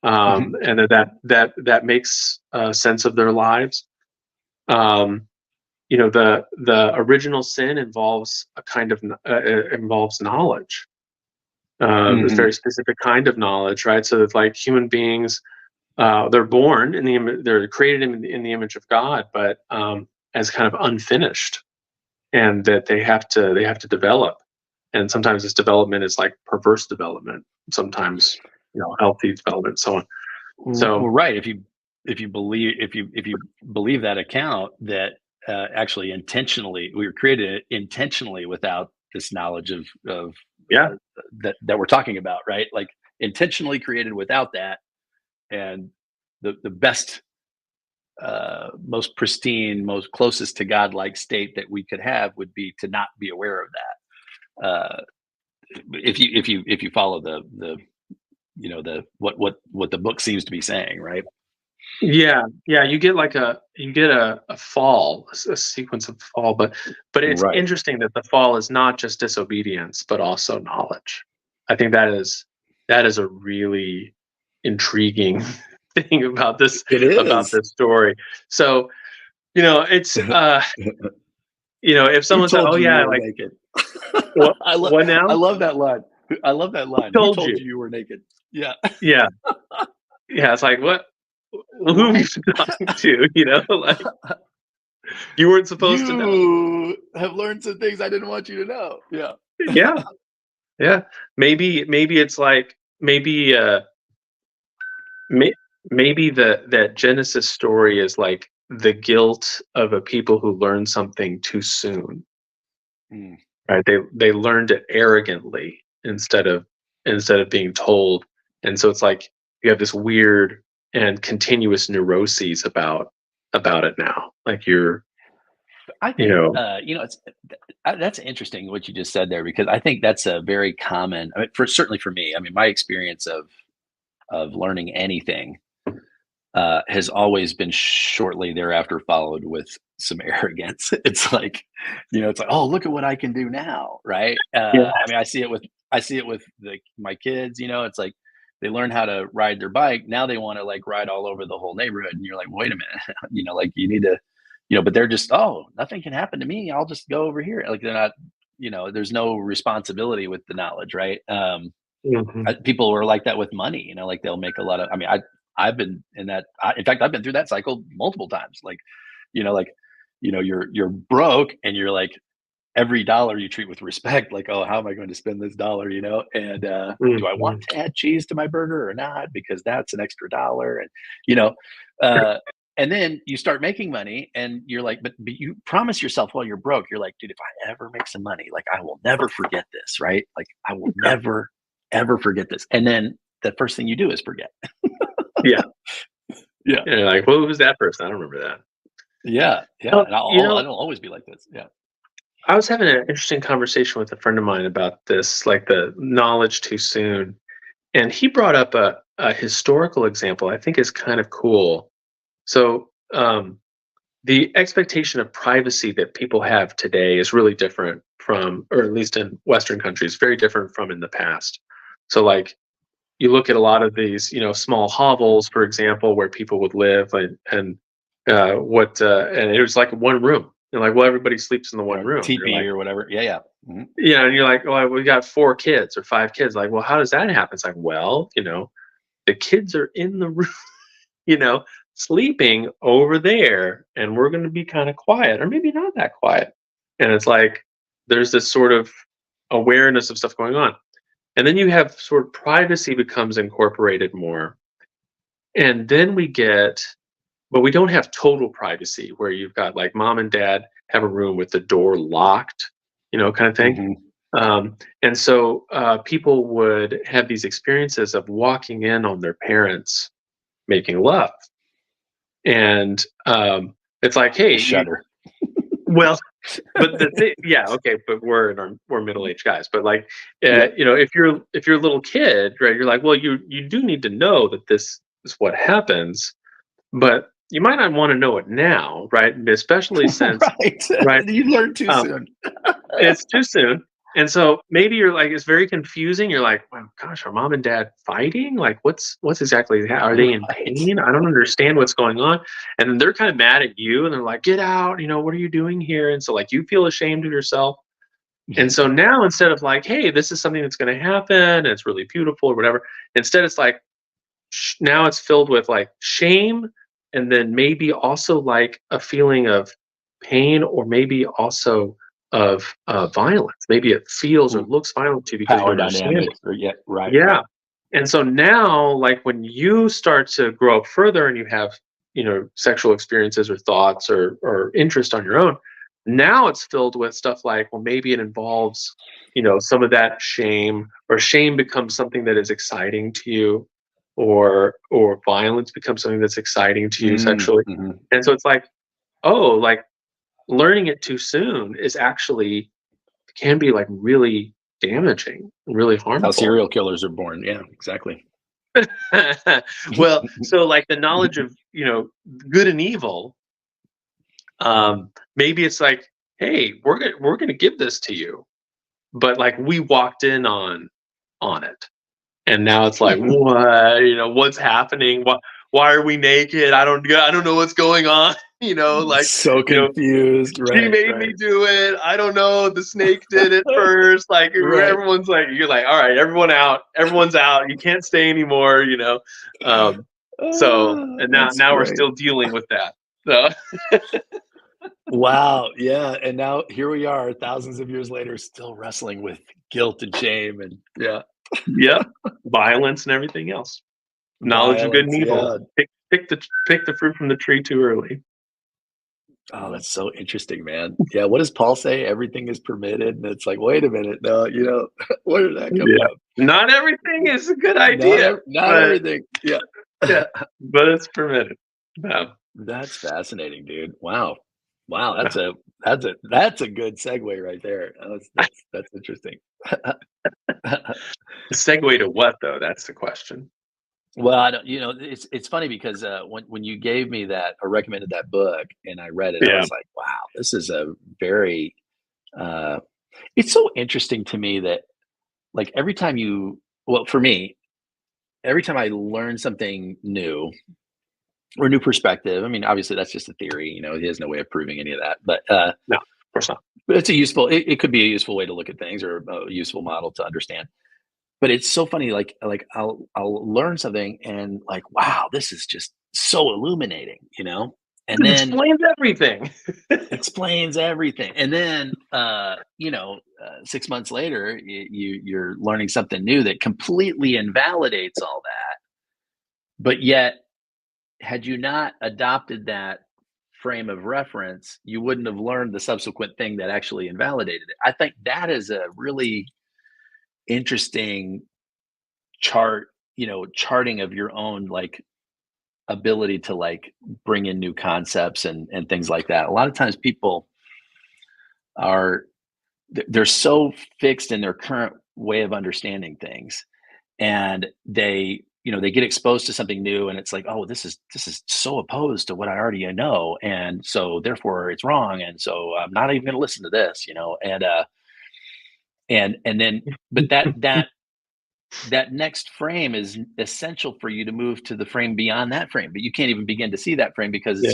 Mhm. and that makes sense of their lives. Um, the original sin involves a kind of involves knowledge, this Mhm. very specific kind of knowledge, right? So that, like, human beings, they're born they're created in the image of God, but as kind of unfinished, and that they have to develop. And sometimes this development is like perverse development, sometimes healthy development, and so on. Well, So right. If you believe that account, that actually intentionally we were created intentionally without this knowledge of yeah, that we're talking about, right? Like intentionally created without that, and the best, most pristine, most closest to God-like state that we could have would be to not be aware of that. If you follow the the what the book seems to be saying, right? yeah, you get a fall, a sequence of fall, but it's Right. interesting that the fall is not just disobedience but also knowledge. I think that is a really intriguing thing It about is. this story. So, it's if Who someone said, told "Oh you you yeah, were like, naked? what I love what I now? love that line. I love that line. Who Who told told you?" you you were naked? Yeah. Yeah, yeah. It's like, what? Who have you What? been talking to? Like, you weren't supposed to know. You have learned some things I didn't want you to know. Yeah. Yeah, yeah. Maybe it's like, may, maybe that Genesis story is like the guilt of a people who learn something too soon. Mm. Right? They learned it arrogantly instead of being told, and so it's like you have this weird and continuous neuroses about it now. Like, I you think, know, it's that's interesting what you just said there, because I think that's a very common, I mean, for certainly for me, I mean, my experience of learning anything has always been shortly thereafter followed with some arrogance. It's like, it's like, oh, look at what I can do now, right? yeah, I mean, I see it with my kids. It's like they learn how to ride their bike. Now they want to like ride all over the whole neighborhood, and you're like, wait a minute, like you need to, but they're just, oh, nothing can happen to me. I'll just go over here. Like they're not, there's no responsibility with the knowledge, right? mhm, People are like that with money, like they'll make a lot of, I mean, I've been in that, in fact, I've been through that cycle multiple times. Like, like, you're broke and you're like, every dollar you treat with respect, like, oh, how am I going to spend this dollar, and do I want mhm. to add cheese to my burger or not, because that's an extra dollar, and you know uh and then you start making money and you're like, but you promise yourself while you're broke, you're like, dude, if I ever make some money, like I will never forget this, right? Like I will Yeah, never ever forget this. And then the first thing you do is forget. yeah. Yeah. Yeah, like, who was that person? I don't remember that. Yeah. Yeah. Oh, And I'll always be like this. Yeah. I was having an interesting conversation with a friend of mine about this, like the knowledge too soon. And he brought up a historical example I think is kind of cool. So, the expectation of privacy that people have today is really different from, or at least in Western countries, very different from in the past. So, like, you look at a lot of these, small hovels, for example, where people would live, and it was like one room. You're like, well, everybody sleeps in the one Or room. You're TP like, or whatever. Yeah. Yeah. Mhm. yeah, and you're like, well, we got 4 kids or 5 kids. Like, well, how does that happen? It's like, well, the kids are in the room, you know, sleeping over there, and we're going to be kind of quiet, or maybe not that quiet. And it's like there's this sort of awareness of stuff going on. And then you have sort of privacy becomes incorporated more. And then but we don't have total privacy where you've got like mom and dad have a room with the door locked, kind of thing. Hmm. And so people would have these experiences of walking in on their parents making love. And it's like, hey, I shudder. well, but the thing, yeah, okay, but we're middle-aged guys. But like, Yep. if you're a little kid, right, you're like, well, you do need to know that this is what happens, but you might not want to know it now, right? Especially since, Right. right, You learn too um, soon. it's too soon. And so maybe you're like, it's very confusing. You're like, well, gosh, are mom and dad fighting? Like, what's exactly are they in Right. pain? I don't understand what's going on. And then they're kind of mad at you, and they're like, get out. What are you doing here? And so like you feel ashamed of yourself. And so now instead of like, hey, this is something that's going to happen, and it's really beautiful or whatever, instead it's like now it's filled with like shame, and then maybe also like a feeling of pain, or maybe also of violence. Maybe it feels or looks violent to you because you Power don't understand it. dynamics, or yeah, right, Yeah. right. And so now, like when you start to grow up further and you have, sexual experiences or thoughts or interest on your own, now it's filled with stuff like, well, maybe it involves, some of that shame, or shame becomes something that is exciting to you, or violence becomes something that's exciting to you sexually. Mhm. And so it's like, oh, like learning it too soon is actually can be like really damaging, really How harmful. serial killers are born. Yeah, exactly. Well, so like the knowledge of, good and evil, maybe it's like, hey, we're gonna give this to you, but like we walked in on it, and now it's like, what, what's happening? Why are we naked? I don't know what's going on. Like, So you know, confused. she Right, made me right. do it. I don't know. The snake did it first. Like Right. everyone's like, you're like, all right, everyone out. Everyone's out. You can't stay anymore. Um, so and now That's now we're great. still dealing with that. So Wow, yeah, and now here we are thousands of years later still wrestling with guilt and shame and yeah, yep, violence and everything else. Knowledge of good and violence, evil. yeah. Pick the fruit from the tree too early. Oh, that's so interesting, man. Yeah, what does Paul say? Everything is permitted, and it's like, "Wait a minute, no, where did that come Yeah, from?" not everything is a good idea, Not but everything. Yeah. yeah, but it's permitted. No, That's fascinating, dude. Wow. Wow, no. that's a good segue right there. That's interesting. Segue to what though? That's the question. Well, I don't it's funny because, when you gave me that or recommended that book and I read it, I Yeah. was like, "Wow, this is a very" uh it's so interesting to me that, like, every time you well, for me, every time I learn something new or new perspective, I mean, obviously, that's just a theory, he has no way of proving any of that, No, of course not. but it could be a useful way to look at things or a useful model to understand. But it's so funny, like I'll learn something and like, wow, this is just so illuminating, and It then explains everything. explains everything. And then 6 months later, you're learning something new that completely invalidates all that. But yet, had you not adopted that frame of reference, you wouldn't have learned the subsequent thing that actually invalidated it. I think that is a really interesting charting of your own like ability to like bring in new concepts and things like that. A lot of times people are they're so fixed in their current way of understanding things, and they get exposed to something new and it's like, oh, this is so opposed to what I already know, and so therefore it's wrong, and so I'm not even going to listen to this, and then but that next frame is essential for you to move to the frame beyond that frame, but you can't even begin to see that frame because Yeah.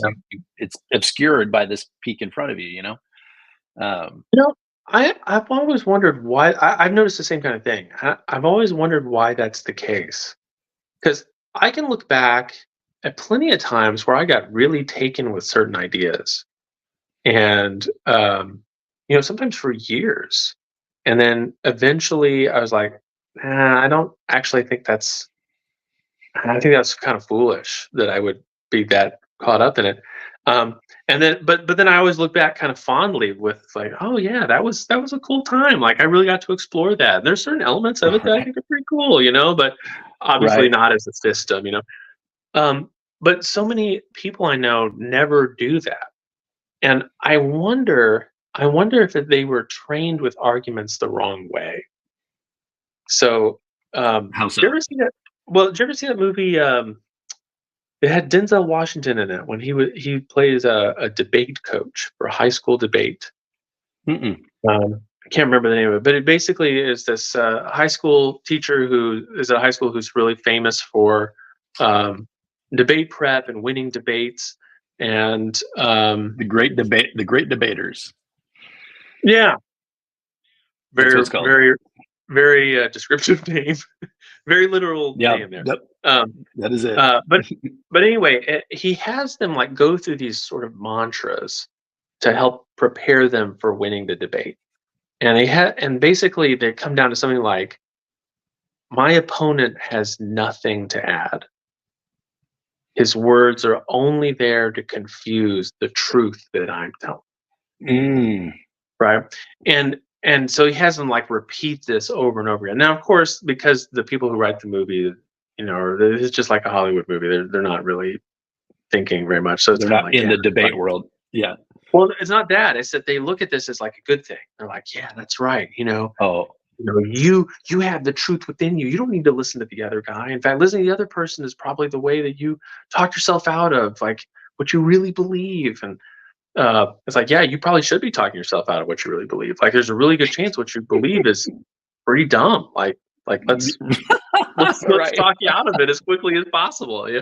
it's obscured by this peak in front of you. um You know, I've always wondered why. I've noticed the same kind of thing. I've always wondered why that's the case. Because I can look back at plenty of times where I got really taken with certain ideas, and sometimes for years, and then eventually I was like, I don't actually think that's I think that's kind of foolish that I would be that caught up in it. Um, and then, but then I always look back kind of fondly with like, oh yeah, that was a cool time. Like I really got to explore that. And there's certain elements of it that I Right. think are pretty cool, but obviously Right. not as a system. Um, but so many people I know never do that, and I wonder if they were trained with arguments the wrong way. So, How you so? ever see that? Well, did you ever see that movie? It had Denzel Washington in it when he plays a debate coach for a high school debate. Mm-mm. I can't remember the name of it, but it basically is this high school teacher who is at a high school who's really famous for um, debate prep and winning debates. And The great debaters. yeah, That's what very, it's called. very, very descriptive name, very literal Yeah. name there. Yep. Um, That is it. but anyway, he has them like go through these sort of mantras to help prepare them for winning the debate. And basically they come down to something like, my opponent has nothing to add. His words are only there to confuse the truth that I'm telling. Mm. Right. And so he has them like repeat this over and over again. Now, of course, because the people who write the movie, it's just like a Hollywood movie. They're not really thinking very much. So it's They're kind of not like, in yeah, the that's debate right. world. Yeah. Well, it's not that. It's that they look at this as like a good thing. They're like, yeah, that's right. Oh, You have the truth within you. You don't need to listen to the other guy. In fact, listening to the other person is probably the way that you talk yourself out of like what you really believe. And it's like, yeah, you probably should be talking yourself out of what you really believe. Like, there's a really good chance what you believe is pretty dumb. Like let's right. talk you out of it as quickly as possible. Yeah.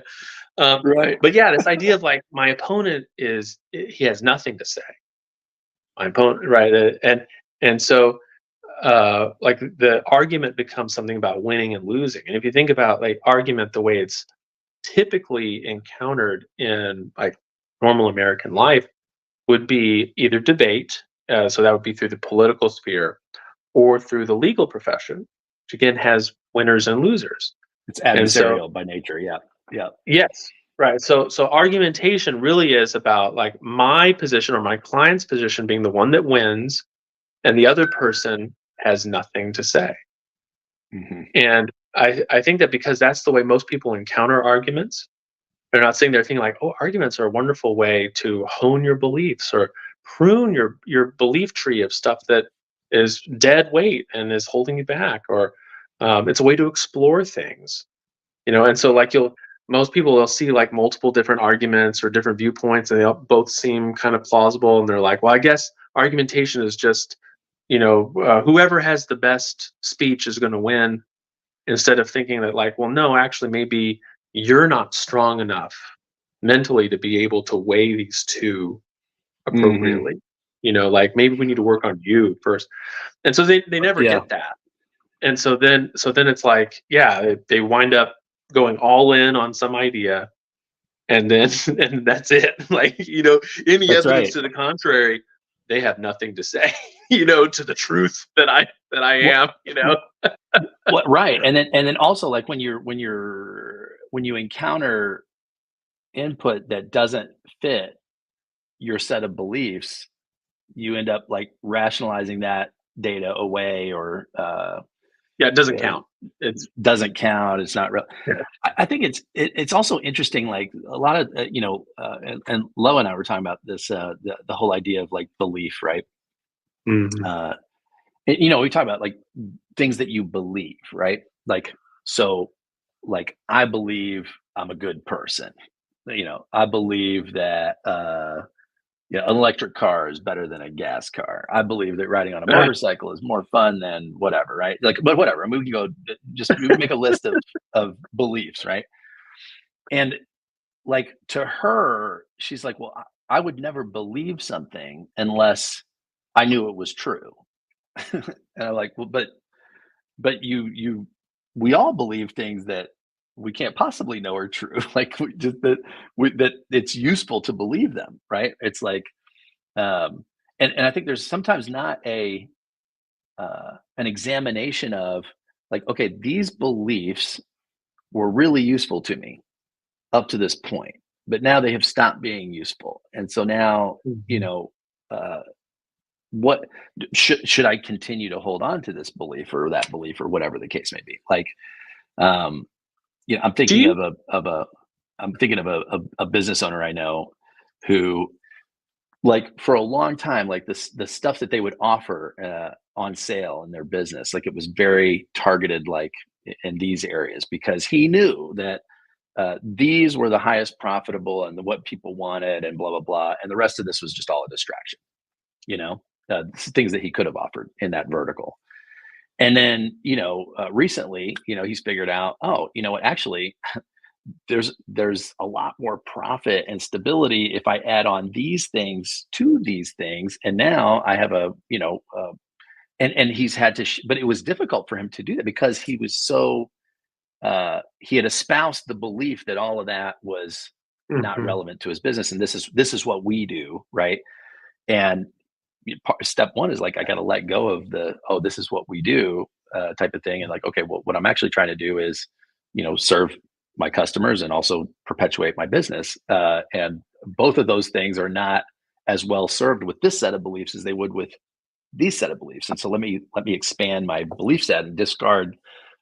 Um, Right. but yeah, this idea of like my opponent he has nothing to say. My opponent, right? And so like the argument becomes something about winning and losing. And if you think about like argument the way it's typically encountered in like normal American life would be either debate, so that would be through the political sphere, or through the legal profession, which again has winners and losers. It's And so, adversarial by nature. Yeah. Yeah. yes, right. So argumentation really is about like my position or my client's position being the one that wins, and the other person has nothing to say. Hmm. And I think that because that's the way most people encounter arguments, they're not sitting there thinking like, oh, arguments are a wonderful way to hone your beliefs or prune your belief tree of stuff that is dead weight and is holding you back, or it's a way to explore things. And so like most people they'll see like multiple different arguments or different viewpoints, and they all both seem kind of plausible, and they're like, well, I guess argumentation is just whoever has the best speech is going to win, instead of thinking that like, well, no, actually maybe you're not strong enough mentally to be able to weigh these two Hmm. appropriately. Like maybe we need to work on you first. And so they never Yeah. get that. And so then it's like, yeah, they wind up going all in on some idea, and then and that's it. Like, any That's evidence right. to the contrary, they have nothing to say, to the truth that I What, am. what, right. And then also like when you encounter input that doesn't fit your set of beliefs, you end up like rationalizing that data away or Yeah, it doesn't uh, count. It's doesn't count. It's not real. Yeah. I think it's also interesting. Like a lot of and Lo and I were talking about this the whole idea of like belief, right? Mhm. Uh, we talk about like things that you believe, right? Like so, like I believe I'm a good person. I believe that an electric car is better than a gas car. I believe that riding on a motorcycle is more fun than whatever, right? Like, but whatever. I mean, we can go just make a list of beliefs, right? And like to her, she's like, well, I would never believe something unless I knew it was true. And I'm like, well, but we all believe things that we can't possibly know are true. Like that it's useful to believe them, right? It's like um, and I think there's sometimes not an examination of like, okay, these beliefs, were really useful to me up to this point, but now they have stopped being useful. And so now, Mhm. uh, what should I continue to hold on to this belief or that belief or whatever the case may be? Like, um, I'm Do thinking you? of a business owner I know who, like, for a long time, like the stuff that they would offer on sale in their business, like it was very targeted, like in these areas, because he knew that these were the highest profitable and what people wanted, and blah blah blah, and the rest of this was just all a distraction. You know, things that he could have offered in that vertical. And then, recently, he's figured out, oh, you know what, actually, there's a lot more profit and stability if I add on these things to these things. And now I have and he's had to, but it was difficult for him to do that because he was so, he had espoused the belief that all of that was not Mhm. relevant to his business. And this is what we do. Right. And step one is like, I got to let go of the, oh, this is what we do type of thing. And like, okay, well, what I'm actually trying to do is, serve my customers and also perpetuate my business. And both of those things are not as well served with this set of beliefs as they would with these set of beliefs. And so let me expand my belief set and discard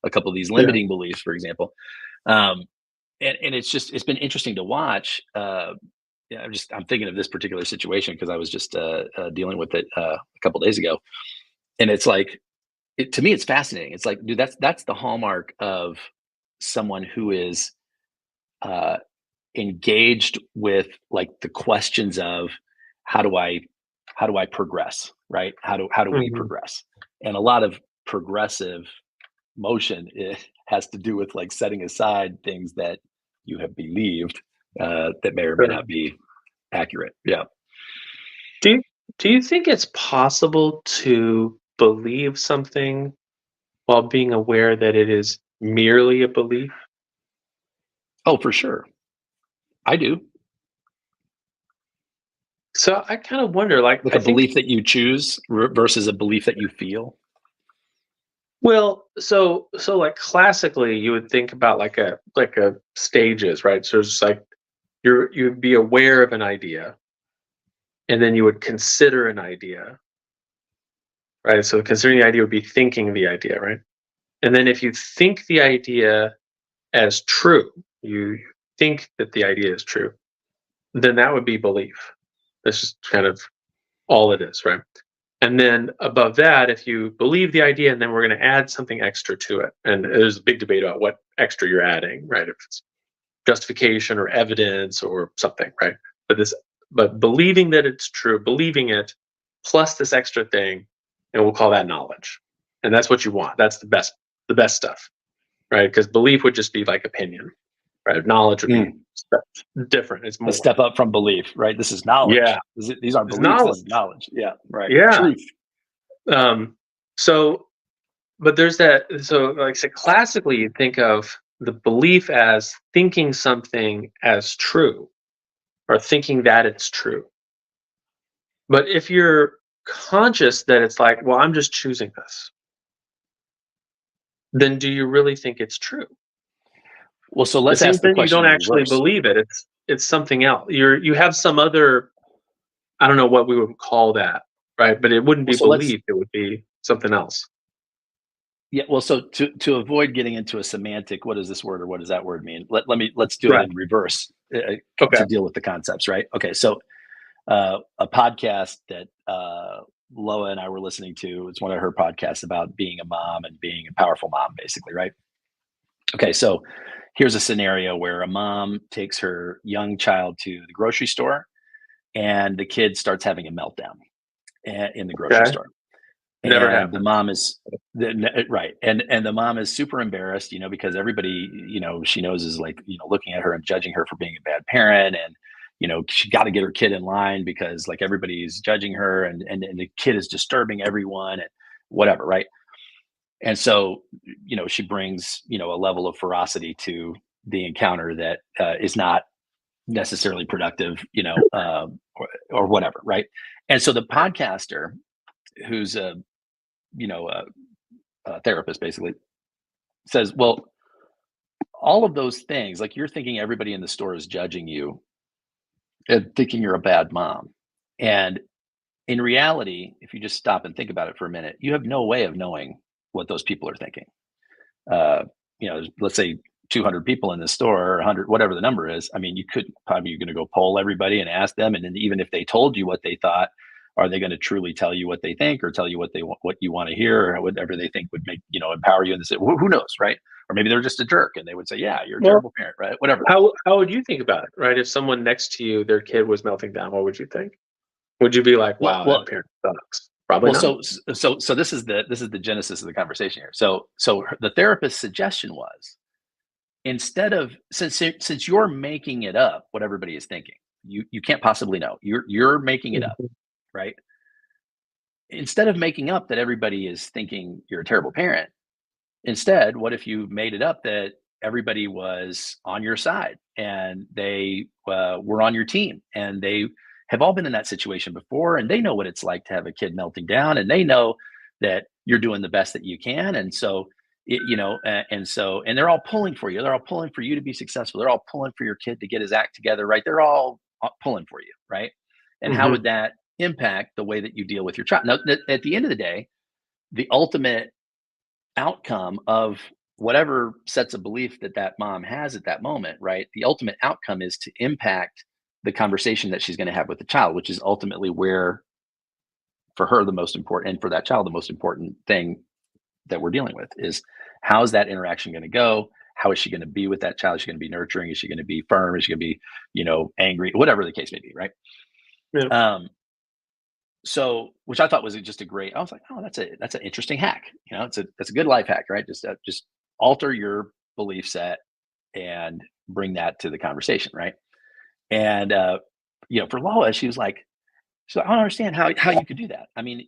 a couple of these Yeah. limiting beliefs, for example. Um, and it's been interesting to watch. Yeah, I'm thinking of this particular situation because I was just dealing with it a couple days ago, and it's like, to me, it's fascinating. It's like, dude, that's the hallmark of someone who is uh, engaged with, like, the questions of how do I how do I progress, right? How do we Mhm. progress? And a lot of progressive motion has to do with, like, setting aside things that you have believed that may or may Sure. not be accurate. Yeah. Do you, do you think it's possible to believe something while being aware that it is merely a belief? Oh, for sure. I do. So I kind of wonder, like, Like I a think, belief that you choose versus a belief that you feel. well, so like classically, you would think about like a stages, right? So it's like you'd be aware of an idea, and then you would consider an idea, right? So considering the idea would be thinking the idea, right? And then if you think the idea as true, you think that the idea is true, then that would be belief. That's just kind of all it is, right? And then above that, if you believe the idea and then we're going to add something extra to it, and there's a big debate about what extra you're adding, right? If it's justification or evidence or something, right? But this, but believing that it's true, believing it plus this extra thing, and we'll call that knowledge. And that's what you want. That's the best stuff, right? Because belief would just be like opinion, right? Knowledge would be Mm. different. It's A more. step up from belief, right? This is knowledge. Yeah, These aren't it's beliefs. This is knowledge. knowledge. Yeah, right. Yeah. Truth. Um, so, but there's that. So, like I said, classically, you think of the belief as thinking something as true or thinking that it's true. But if you're conscious that it's like, well, I'm just choosing this, then do you really think it's true? Well, so It let's seems ask the then you question don't in actually reverse. believe it. It's something else. You have some other, I don't know what we would call that, right? But it wouldn't Well, be so let's belief, it would be something else. yeah. Well, so to avoid getting into a semantic, what is this word or what does that word mean? Let's do it Right. in reverse Okay. to deal with the concepts, right? Okay, so a podcast that Loa and I were listening to. It's one of her podcasts about being a mom and being a powerful mom, basically, right? Okay, so here's a scenario where a mom takes her young child to the grocery store, and the kid starts having a meltdown in the grocery Okay. store, Never and the happens. mom is right, and the mom is super embarrassed, because everybody, she knows is, like, looking at her and judging her for being a bad parent, and she got to get her kid in line because, like, everybody's judging her, and the kid is disturbing everyone and whatever, right? And so, she brings, a level of ferocity to the encounter that is not necessarily productive, or whatever, right? And so the podcaster, who's a, you know a, a therapist, basically says, well, all of those things, like you're thinking everybody in the store is judging you and thinking you're a bad mom. And in reality, if you just stop and think about it for a minute, you have no way of knowing what those people are thinking. Uh, let's say 200 people in the store or 100, whatever the number is. I mean, you could probably, you're going to go poll everybody and ask them. And then even if they told you what they thought, are they going to truly tell you what they think or tell you what they want, what you want to hear, or whatever they think would make, empower you? And they say, who knows, right? Or maybe they're just a jerk and they would say, yeah, you're a Well, terrible parent, right? Whatever. how would you think about it, right? If someone next to you, their kid was melting down, what would you think? Would you be like, Well, wow, well, that parent sucks? Probably well. not. So this is the genesis of the conversation here. So the therapist's suggestion was, instead of, since you're making it up what everybody is thinking, you can't possibly know, you're making it up, Mhm. right? Instead of making up that everybody is thinking you're a terrible parent, instead, what if you made it up that everybody was on your side and they were on your team, and they have all been in that situation before, and they know what it's like to have a kid melting down, and they know that you're doing the best that you can, and so and they're all pulling for you. They're all pulling for you to be successful. They're all pulling for your kid to get his act together, right? They're all pulling for you, right? And how Mhm. would that impact the way that you deal with your child? Now, at the end of the day, the ultimate outcome of whatever sets of belief that that mom has at that moment, right? The ultimate outcome is to impact the conversation that she's going to have with the child, which is ultimately where, for her, the most important, and for that child, the most important thing that we're dealing with is, how's that interaction going to go? How is she going to be with that child? Is she going to be nurturing? Is she going to be firm? Is she going to be, angry? Whatever the case may be, right? Yeah. Um, so, which I thought was just a great. I was like, oh, that's an interesting hack. That's a good life hack, right? Just alter your belief set and bring that to the conversation, right? And for Lola, she was like, so I don't understand how you could do that. I mean,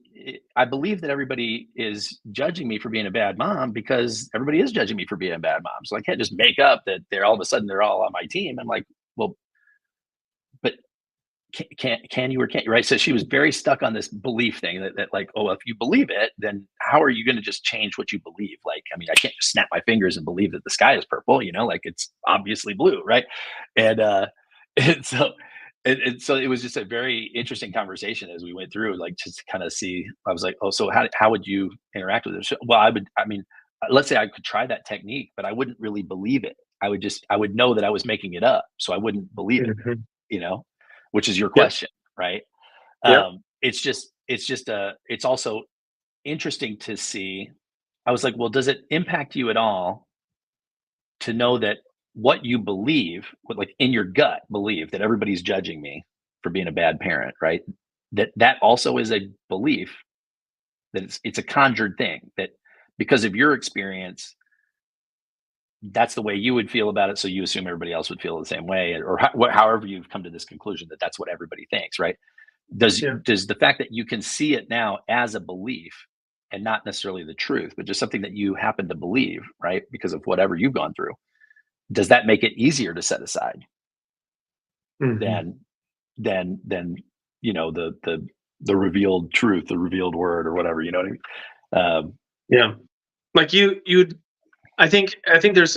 I believe that everybody is judging me for being a bad mom because everybody is judging me for being a bad mom. So I can't just make up that they're all of a sudden they're all on my team. I'm like, well, but can you or can't you, right? So she was very stuck on this belief thing that like, oh, if you believe it, then how are you going to just change what you believe? Like, I mean, I can't just snap my fingers and believe that the sky is purple, like it's obviously blue, right? And and so so it was just a very interesting conversation as we went through, like, just to kind of see. I was like, oh, so how would you interact with it? Well, I mean, let's say I could try that technique, but I wouldn't really believe it. I would know that I was making it up, so I wouldn't believe it, Mhm. you know which is your Yep. question, right? Yep. It's also interesting to see. I was like, well, does it impact you at all to know that what you believe, like in your gut believe that everybody's judging me for being a bad parent, right? That also is a belief, that it's a conjured thing, that because of your experience, that's the way you would feel about it. So you assume everybody else would feel the same way, or however you've come to this conclusion that that's what everybody thinks, right? Does Yeah. does the fact that you can see it now as a belief and not necessarily the truth, but just something that you happen to believe, right? Because of whatever you've gone through, does that make it easier to set aside Mhm. than than the revealed truth, the revealed word, or whatever? You know what I mean? Yeah. Like you'd I think there's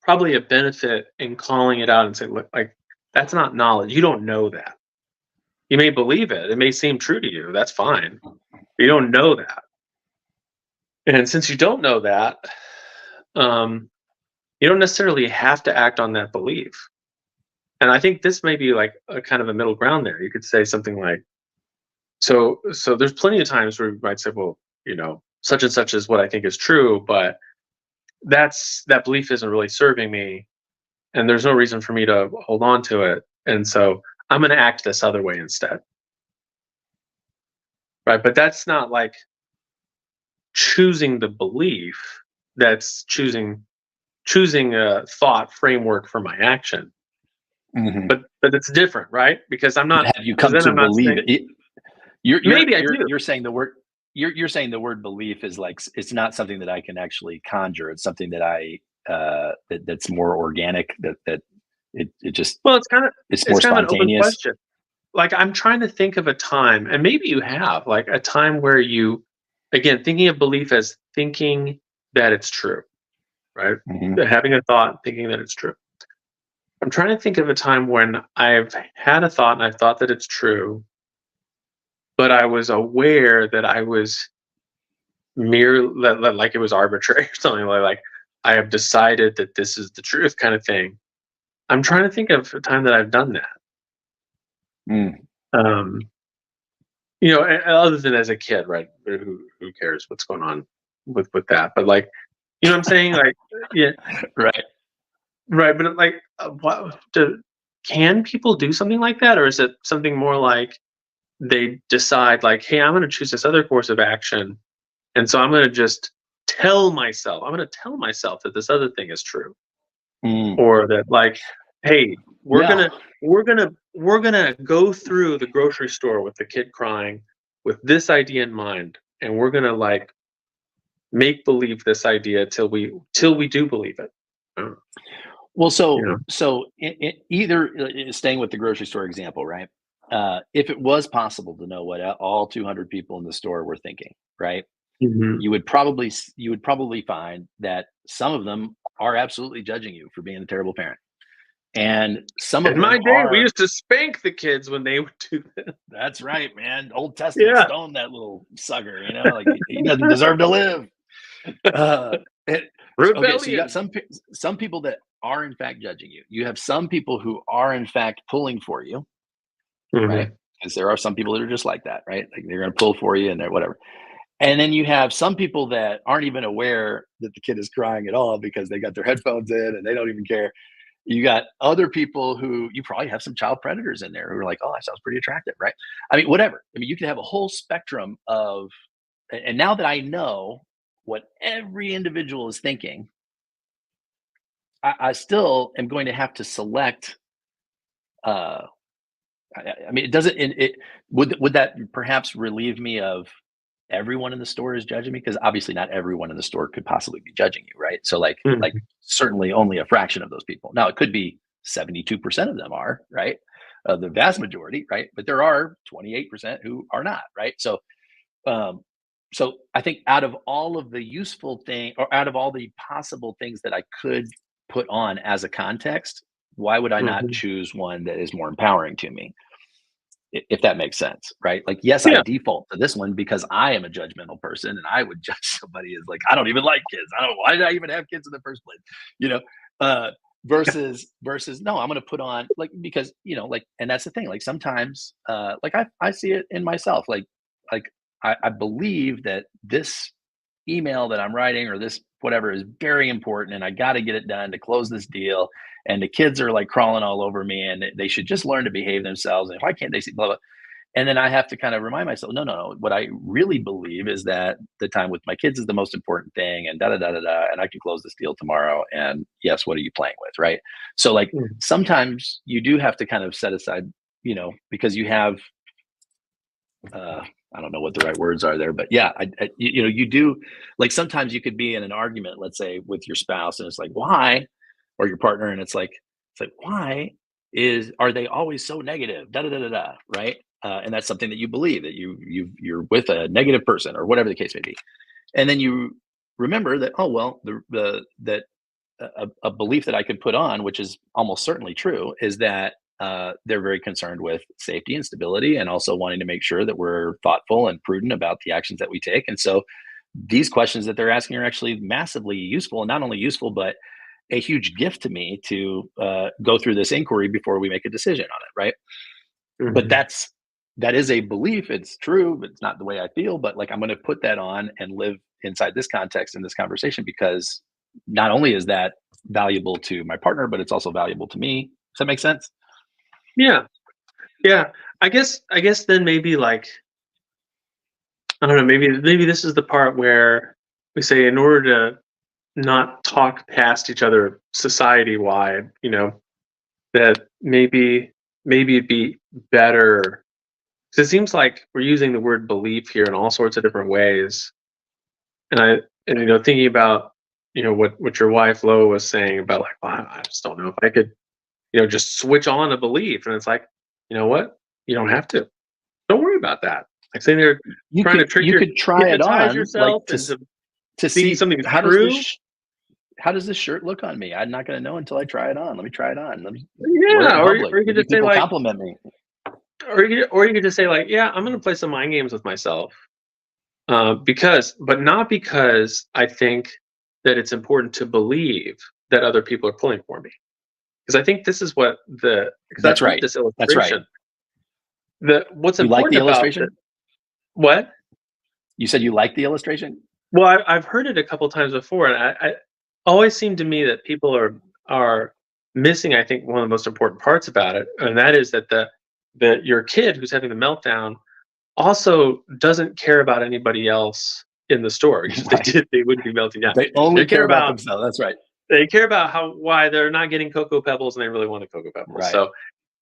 probably a benefit in calling it out and say, look, like that's not knowledge. You don't know that. You may believe it. It may seem true to you. That's fine. But you don't know that. And since you don't know that, um, you don't necessarily have to act on that belief. And I think this may be like a kind of a middle ground there. You could say something like, so there's plenty of times where you might say, well, such and such is what I think is true, but that belief isn't really serving me, and there's no reason for me to hold on to it. And so I'm going to act this other way instead. Right. But that's not like choosing the belief, that's choosing a thought framework for my action. Mhm. But it's different, right? Because I'm not Have you because come then to I'm not believe saying it? maybe I do. You're saying the word, you're saying the word belief is like, it's not something that I can actually conjure. It's something that that's more organic. That it just Well, it's kind of it's more it's kind of an open spontaneous. question. Like I'm trying to think of a time, and maybe you have, like a time where you, again, thinking of belief as thinking that it's true, right? Hmm. Having a thought, thinking that it's true. I'm trying to think of a time when I've had a thought and I thought that it's true, but I was aware that I was like it was arbitrary or something like I have decided that this is the truth kind of thing. I'm trying to think of a time that I've done that. Mm. Um, other than as a kid, right? Who cares what's going on with that? But like, you know what I'm saying? Like, yeah, Right. right. But like, can people do something like that, or is it something more like they decide, like, hey, I'm going to choose this other course of action, and so I'm going to just I'm going to tell myself that this other thing is true, Mm. or that like, hey, Yeah. we're gonna go through the grocery store with the kid crying with this idea in mind, and we're gonna like make believe this idea till we do believe it. Uh, Well, you so know. either staying with the grocery store example, right? If it was possible to know what all 200 people in the store were thinking, right? Mhm. You would probably find that some of them are absolutely judging you for being a terrible parent, and some of In my them day, we are. used to spank the kids when they would do that. That's right, man. Old Testament Yeah. stone that little sucker. Like he doesn't deserve to live. Uh, okay, so you got Rebellion. some people that are in fact judging you. You have some people who are in fact pulling for you, right? Mhm. Because there are some people that are just like that, right? Like they're going to pull for you and they're whatever. And then you have some people that aren't even aware that the kid is crying at all because they got their headphones in and they don't even care. You got other people who you probably have some child predators in there who are like, oh, that sounds pretty attractive, right? I mean, whatever. I mean, you can have a whole spectrum of, and now that I know what every individual is thinking, I still am going to have to select. Uh, I mean, it doesn't. It would that perhaps relieve me of everyone in the store is judging me, because obviously not everyone in the store could possibly be judging you, right? So like Mhm. certainly only a fraction of those people. Now it could be 72% of them are, right? The vast majority, right? But there are 28% who are not, right? Um, so I think out of all of the useful thing, or out of all the possible things that I could put on as a context, why would I not Mhm. choose one that is more empowering to me? If that makes sense, right? Like, yes, I Yeah. default to this one because I am a judgmental person and I would judge somebody as like, I don't even like kids. I don't, why did I even have kids in the first place? You know, uh, versus no, I'm going to put on like, because, like, and that's the thing. Like sometimes, like I see it in myself. Like I believe that this email that I'm writing or this whatever is very important and I got to get it done to close this deal, and the kids are like crawling all over me and they should just learn to behave themselves, and why can't they see blah blah. And then I have to kind of remind myself, no, no, no, what I really believe is that the time with my kids is the most important thing, and da da da da da, and I can close this deal tomorrow, and yes, what are you playing with, right? So like Mhm. sometimes you do have to kind of set aside, because you have uh I don't know what the right words are there, but yeah, you do, like sometimes you could be in an argument, let's say with your spouse, and it's like, why, or your partner, and it's like, why are they always so negative? Da da da da da, right? And that's something that you believe, that you're with a negative person or whatever the case may be, and then you remember that, oh well, that a belief that I could put on, which is almost certainly true, is that they're very concerned with safety and stability, and also wanting to make sure that we're thoughtful and prudent about the actions that we take. And so, these questions that they're asking are actually massively useful, and not only useful, but a huge gift to me to go through this inquiry before we make a decision on it, right? But Mhm. that is a belief. It's true, but it's not the way I feel. But like I'm going to put that on and live inside this context in this conversation, because not only is that valuable to my partner, but it's also valuable to me. Does that make sense? Yeah. Yeah. I guess then maybe like, I don't know, maybe this is the part where we say, in order to not talk past each other society wide, that maybe it'd be better. 'Cause it seems like we're using the word belief here in all sorts of different ways. And thinking about, what your wife Lo was saying about like, well, I just don't know if I could, just switch on a belief. And it's like, you know what? You don't have to. Don't worry about that. Like saying they're You trying to could try it hypnotize on, like yourself into to thinking see something's how does this true. how does this shirt look on me? I'm not going to know until I try it on. Let me try it on. Let me wear it Yeah, in public. or you could Maybe just say people like, compliment me. or you could just say like, yeah, I'm gonna play some mind games with myself, but not because I think that it's important to believe that other people are pulling for me. Because I think this is what because I've That's heard right. this That's right. illustration. What's You like the important about the illustration? what? You said you like the illustration? Well, I've heard it a couple times before, and I always seem to me that people are missing. I think one of the most important parts about it, and that is that that your kid who's having the meltdown also doesn't care about anybody else in the store, because if they Right. did, they wouldn't be melting down. They only They care care about about themselves. That's right. they care about why they're not getting Cocoa Pebbles and they really want the Cocoa Pebbles. Right. So, you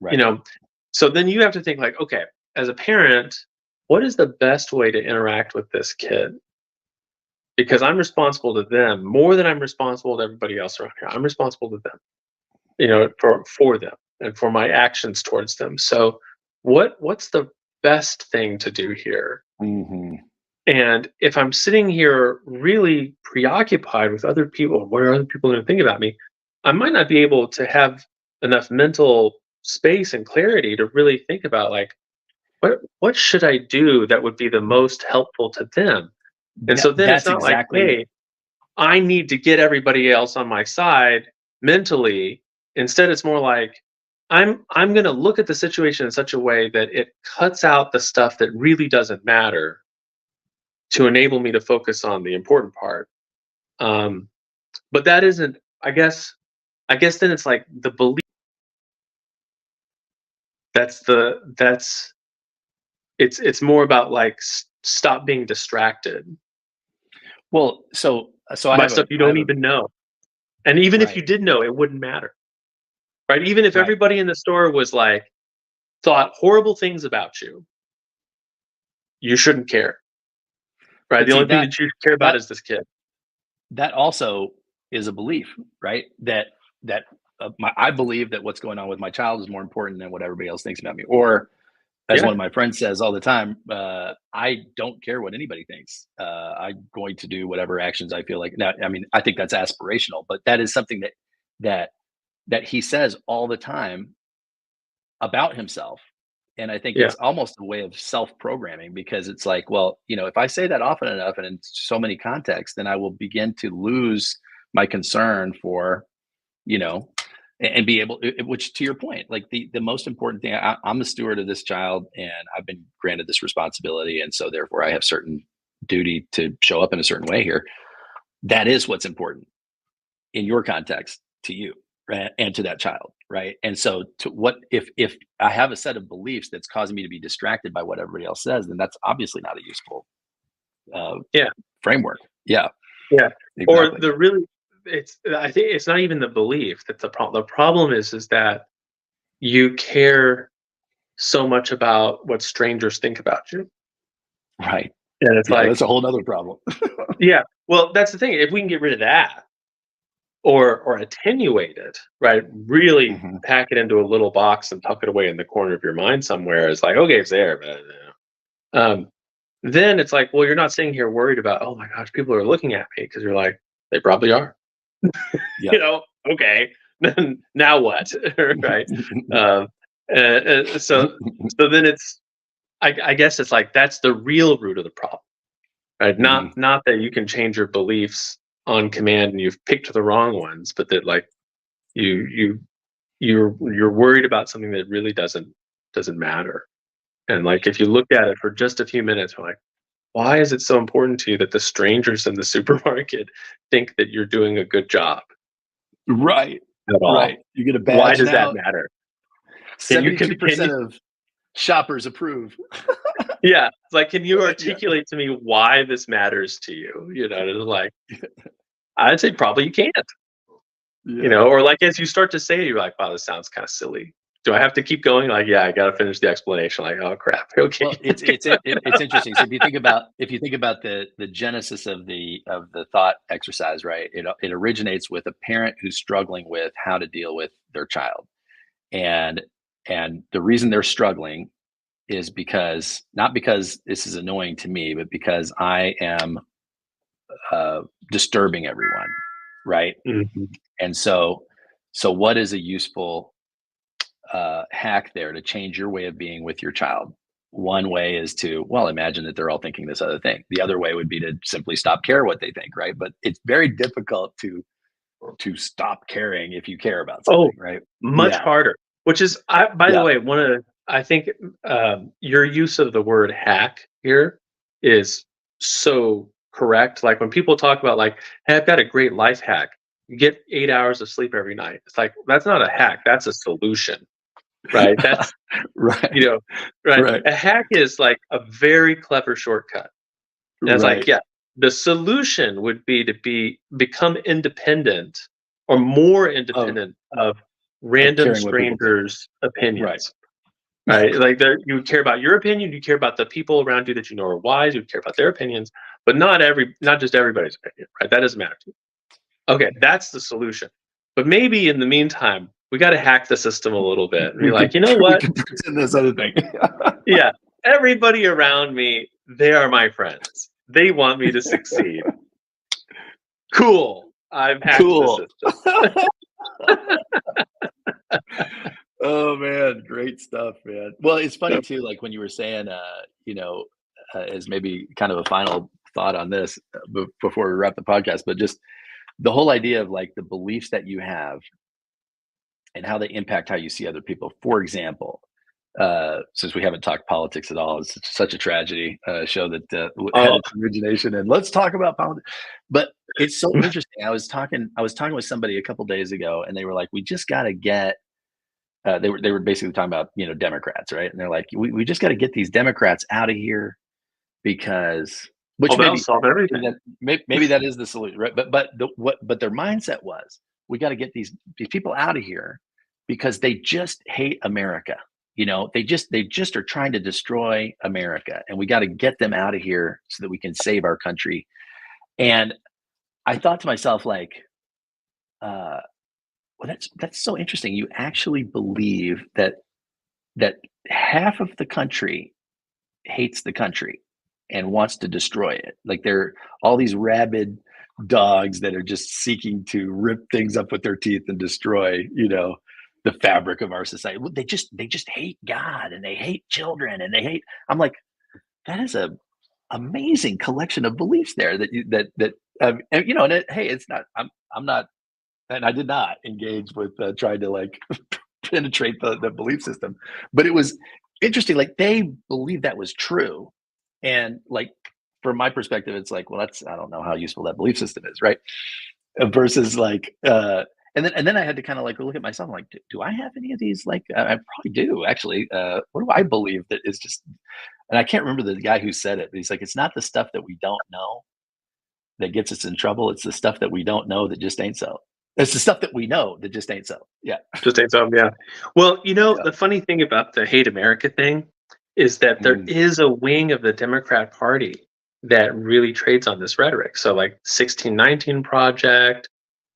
Right. know, so then you have to think like, okay, as a parent, what is the best way to interact with this kid? Because I'm responsible to them more than I'm responsible to everybody else around here. I'm responsible to them, for them and for my actions towards them. So, what's the best thing to do here? Hmm. And if I'm sitting here really preoccupied with other people, what are other people going to think about me? I might not be able to have enough mental space and clarity to really think about like what should I do that would be the most helpful to them. And so then it's That's not like, exactly hey, I need to get everybody else on my side mentally. Instead, it's more like I'm going to look at the situation in such a way that it cuts out the stuff that really doesn't matter to enable me to focus on the important part. Um, but that isn't, I guess then it's like the belief. That's it's more about like stop being distracted well. So by stuff you I don't have a even know. And even if you right. did know, it wouldn't matter, right? Even if Right. everybody in the store was like thought horrible things about you, you shouldn't care, right? But The see only thing that you care about that is this kid. that also is a belief, right? That I believe that what's going on with my child is more important than what everybody else thinks about me. Or as one Yeah, of my friends says all the time, I don't care what anybody thinks. I'm going to do whatever actions I feel like. Now, I mean, I think that's aspirational, but that is something that that he says all the time about himself. And I think yeah, it's almost a way of self-programming, because it's like, well, if I say that often enough and in so many contexts, then I will begin to lose my concern for, you know, and be able, which to your point, like the most important thing, I'm the steward of this child and I've been granted this responsibility. And so therefore I have certain duty to show up in a certain way here. That is what's important in your context to you, right? And to that child, right? And so to what if I have a set of beliefs that's causing me to be distracted by what everybody else says, then that's obviously not a useful uh, yeah, framework. Yeah, yeah. Or exactly. the really, it's I think it's not even the belief that's the problem. The problem is that you care so much about what strangers think about you. Right. And it's Yeah, like, that's a whole nother problem. yeah, well, that's the thing. If we can get rid of that or attenuate it, right? Really Hmm. pack it into a little box and tuck it away in the corner of your mind somewhere. It's like, okay, it's there, but um, then it's like, well, you're not sitting here worried about, oh my gosh, people are looking at me, because you're like, they probably are. Yeah. Okay, then now what, right? Um, so then it's, I guess it's like that's the real root of the problem, right? Hmm. Not that you can change your beliefs on command and you've picked the wrong ones, but that like you you you're worried about something that really doesn't matter. And like if you look at it for just a few minutes, you're like, why is it so important to you that the strangers in the supermarket think that you're doing a good job Right. at all? Right. You get a Why badge does that now. matter? Can 72% you of shoppers approve. yeah, it's like, can you Yeah. articulate to me why this matters to you? It's like, I'd say probably you can't. Yeah. Or like as you start to say it, you're like, wow, this sounds kind of silly. Do I have to keep going? Like, yeah, I got to finish the explanation. Like, oh crap. Okay. Well, it's interesting. So if you think about the genesis of the thought exercise, right? It originates with a parent who's struggling with how to deal with their child, and the reason they're struggling is because, not because this is annoying to me, but because I am disturbing everyone, right? Mhm. And so what is a useful hack there to change your way of being with your child? One way is to, well, imagine that they're all thinking this other thing. The other way would be to simply stop care what they think, right? But it's very difficult to stop caring if you care about Oh, something, right? much Yeah, harder. Which is, by the yeah. way, one of the, I think your use of the word hack here is so correct. Like when people talk about like, hey, I've got a great life hack. You get 8 hours of sleep every night. It's like that's not a hack. That's a solution, right? That's Right, you know, right. right, A hack is like a very clever shortcut. And it's like, right. yeah, the solution would be to become independent or more Of independent of random caring what people think. strangers' Right. opinions. Right? Like you care about your opinion, you care about the people around you that you know are wise, you care about their opinions, but not just everybody's opinion, right? That doesn't matter to you. Okay, that's the solution. But maybe in the meantime, we got to hack the system a little bit and be We like, could you know we what? could pretend this other thing. Yeah, everybody around me, they are my friends. They want me to succeed. Cool. I've hacked the Cool. system. Oh man, great stuff, man. Well, it's funny too, like when you were saying, as maybe kind of a final thought on this before we wrap the podcast, but just the whole idea of like the beliefs that you have and how they impact how you see other people. For example, since we haven't talked politics at all, it's such a tragedy. Show that had Oh, its origination, and let's talk about politics. But it's so interesting. I was talking with somebody a couple days ago, and they were like, "We just got to get." They were basically talking about Democrats, right? And they're like, "We just got to get these Democrats out of here because." oh, Which that'll maybe solve everything. maybe that is the solution, right? But their mindset was, we got to get these people out of here because they just hate America. They just are trying to destroy America, and we got to get them out of here so that we can save our country. And I thought to myself, like, uh, well, that's so interesting. You actually believe that half of the country hates the country and wants to destroy it. Like they're all these rabid dogs that are just seeking to rip things up with their teeth and destroy, the fabric of our society. Well, they just hate God and they hate children and they hate. I'm like, that is a amazing collection of beliefs there that you that and hey, it's not. I'm not, and I did not engage with trying to like penetrate the belief system, but it was interesting. Like they believed that was true, and like from my perspective, it's like, well, I don't know how useful that belief system is, right? Versus like, and then I had to kind of like look at myself, like, do I have any of these? Like, I probably do actually. What do I believe that is just? And I can't remember the guy who said it, but he's like, it's not the stuff that we don't know that gets us in trouble. It's the stuff that we don't know that just ain't so. It's the stuff that we know that just ain't so. Yeah. Just ain't something, yeah. Well, Yeah. the funny thing about the hate America thing is that there Mm. is a wing of the Democrat Party that really trades on this rhetoric. So, like 1619 Project,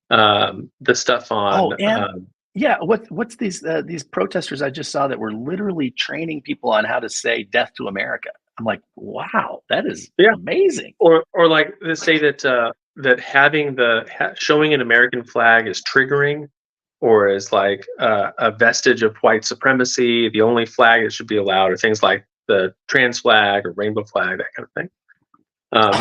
the stuff on, Oh, and yeah, what's these protesters I just saw that were literally training people on how to say "Death to America"? I'm like, wow, that is yeah, amazing. or like they say that that having showing an American flag is triggering, or is like a vestige of white supremacy, the only flag that should be allowed, or things like the trans flag or rainbow flag, that kind of thing.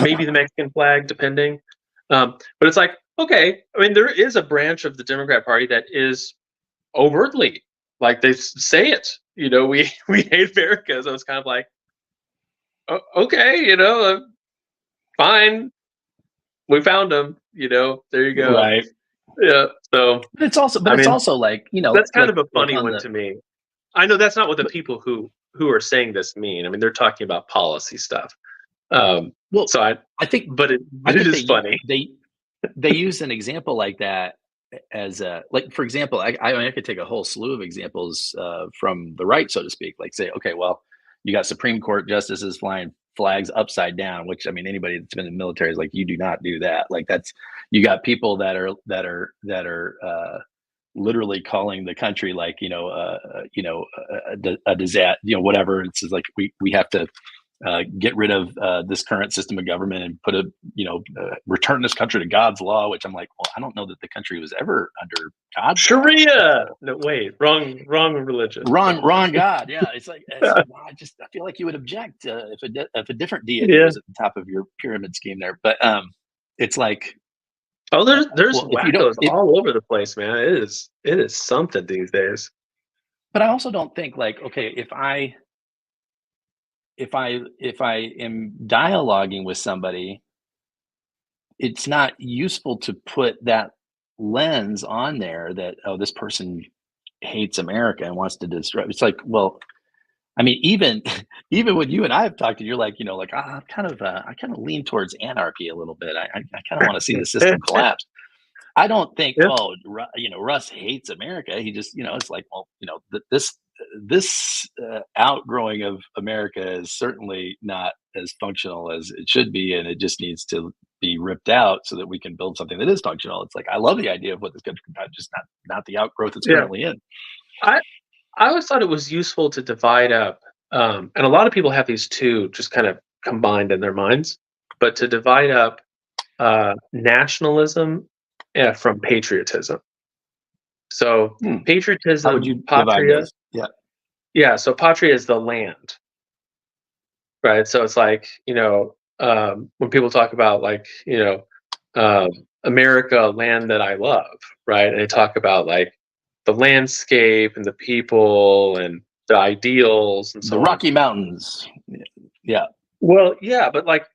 Maybe the Mexican flag, depending. But it's like, okay, I mean, there is a branch of the Democrat Party that is overtly like they say it. We we hate America, so it's kind of like, okay, fine, we found them. There you go. Right. Yeah. So But I it's mean, also like, that's kind like of a like funny on one the to me. I know that's not what the but, people who are saying this mean. I mean, they're talking about policy stuff. Um, well, so I think but I it think is funny. they use an example like that as a, like, for example, I could take a whole slew of examples from the right, so to speak. Like say, okay, well, you got Supreme Court justices flying flags upside down, which, I mean, anybody that's been in the military is like, you do not do that. Like that's, you got people that are literally calling the country like, a disaster, whatever. It's just like we have to get rid of this current system of government and put return this country to God's law. Which I'm like, well, I don't know that the country was ever under God's Sharia. No, wait, wrong religion. Wrong God. Yeah, it's like well, I feel like you would object if a different deity was at the top of your pyramid scheme there. But it's like, oh, there's well, wackos all over the place, man. It is something these days. But I also don't think like, okay, if I am dialoguing with somebody, it's not useful to put that lens on there that, oh, this person hates America and wants to disrupt. It's like, well, I mean, even when you and I have talked, you're like, like I kind of lean towards anarchy a little bit. I kind of want to see the system collapse. I don't think, oh, Russ hates America. He just, it's like, well, this outgrowing of America is certainly not as functional as it should be, and it just needs to be ripped out so that we can build something that is functional. It's like, I love the idea of what this country, just not the outgrowth it's currently in. I always thought it was useful to divide up, and a lot of people have these two just kind of combined in their minds, but to divide up nationalism from patriotism. So patriotism, how would you patria, yeah. So patria is the land, right? So it's like, when people talk about like, America, land that I love, right? And they talk about like the landscape and the people and the ideals and so the Rocky Mountains. Yeah. Well, yeah, but like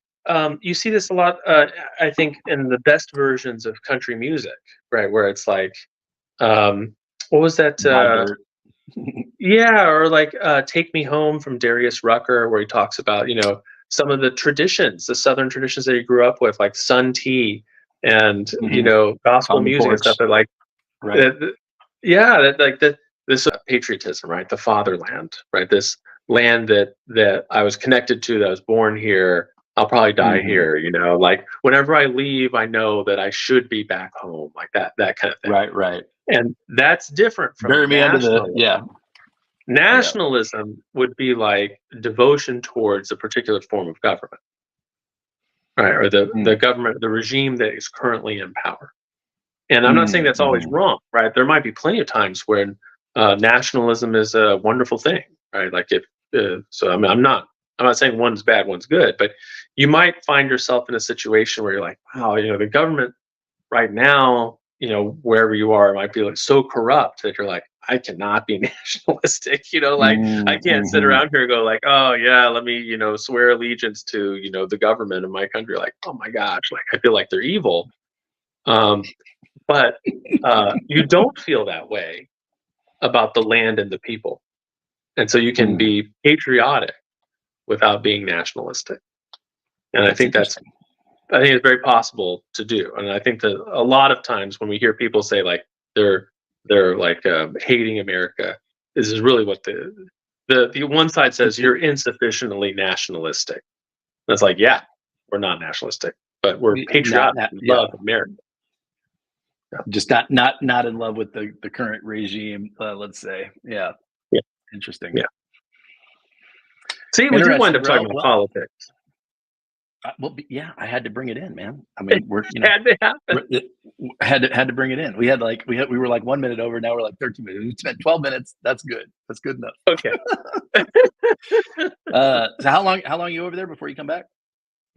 you see this a lot, I think, in the best versions of country music, right? Where it's like, what was that? Yeah, or like "Take Me Home" from Darius Rucker, where he talks about some of the traditions, the Southern traditions that he grew up with, like Sun Tea and gospel music and stuff that like, right. This patriotism, right? The fatherland, right? This land that I was connected to, that I was born here. I'll probably die here, like whenever I leave, I know that I should be back home, like that kind of thing. Right. And that's different from bury me under the Nationalism would be like devotion towards a particular form of government, right? Or the government, the regime that is currently in power. And I'm not saying that's always wrong, right? There might be plenty of times when nationalism is a wonderful thing, right? Like I'm not saying one's bad, one's good, but you might find yourself in a situation where you're like, wow, the government right now, wherever you are, might be like so corrupt that you're like, I cannot be nationalistic, like I can't sit around here and go like, oh yeah, let me, swear allegiance to, the government of my country. Like, oh my gosh, like I feel like they're evil. But you don't feel that way about the land and the people. And so you can be patriotic without being nationalistic. And I think it's very possible to do. And I think that a lot of times when we hear people say like they're like hating America, this is really what the one side says, you're insufficiently nationalistic. And it's like, yeah, we're not nationalistic, but we're patriotic. We love America. Just not in love with the current regime, let's say. Yeah. Interesting. Yeah. See, we do wind up talking about politics. I had to bring it in, man. I mean, had to happen. Had to bring it in. We were like 1 minute over. Now we're like 13 minutes. We spent 12 minutes. That's good. That's good enough. Okay. So how long are you over there before you come back?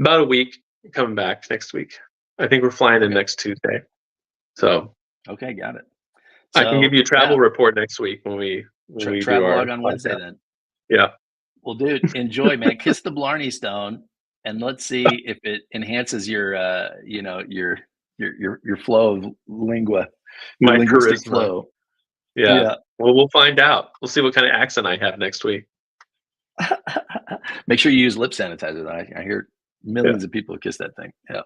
About a week. Coming back next week. I think we're flying in next Tuesday. So. Okay, got it. So, I can give you a travel report next week when we travel log on Wednesday then. Yeah. Well, dude, enjoy, man. Kiss the Blarney Stone, and let's see if it enhances your flow of lingua, my linguistic charisma. flow. Yeah. Well, we'll find out. We'll see what kind of accent I have next week. Make sure you use lip sanitizer. I hear millions of people kiss that thing. Yeah.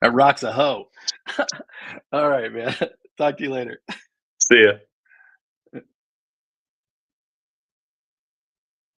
That rocks a hoe. All right, man. Talk to you later. See ya.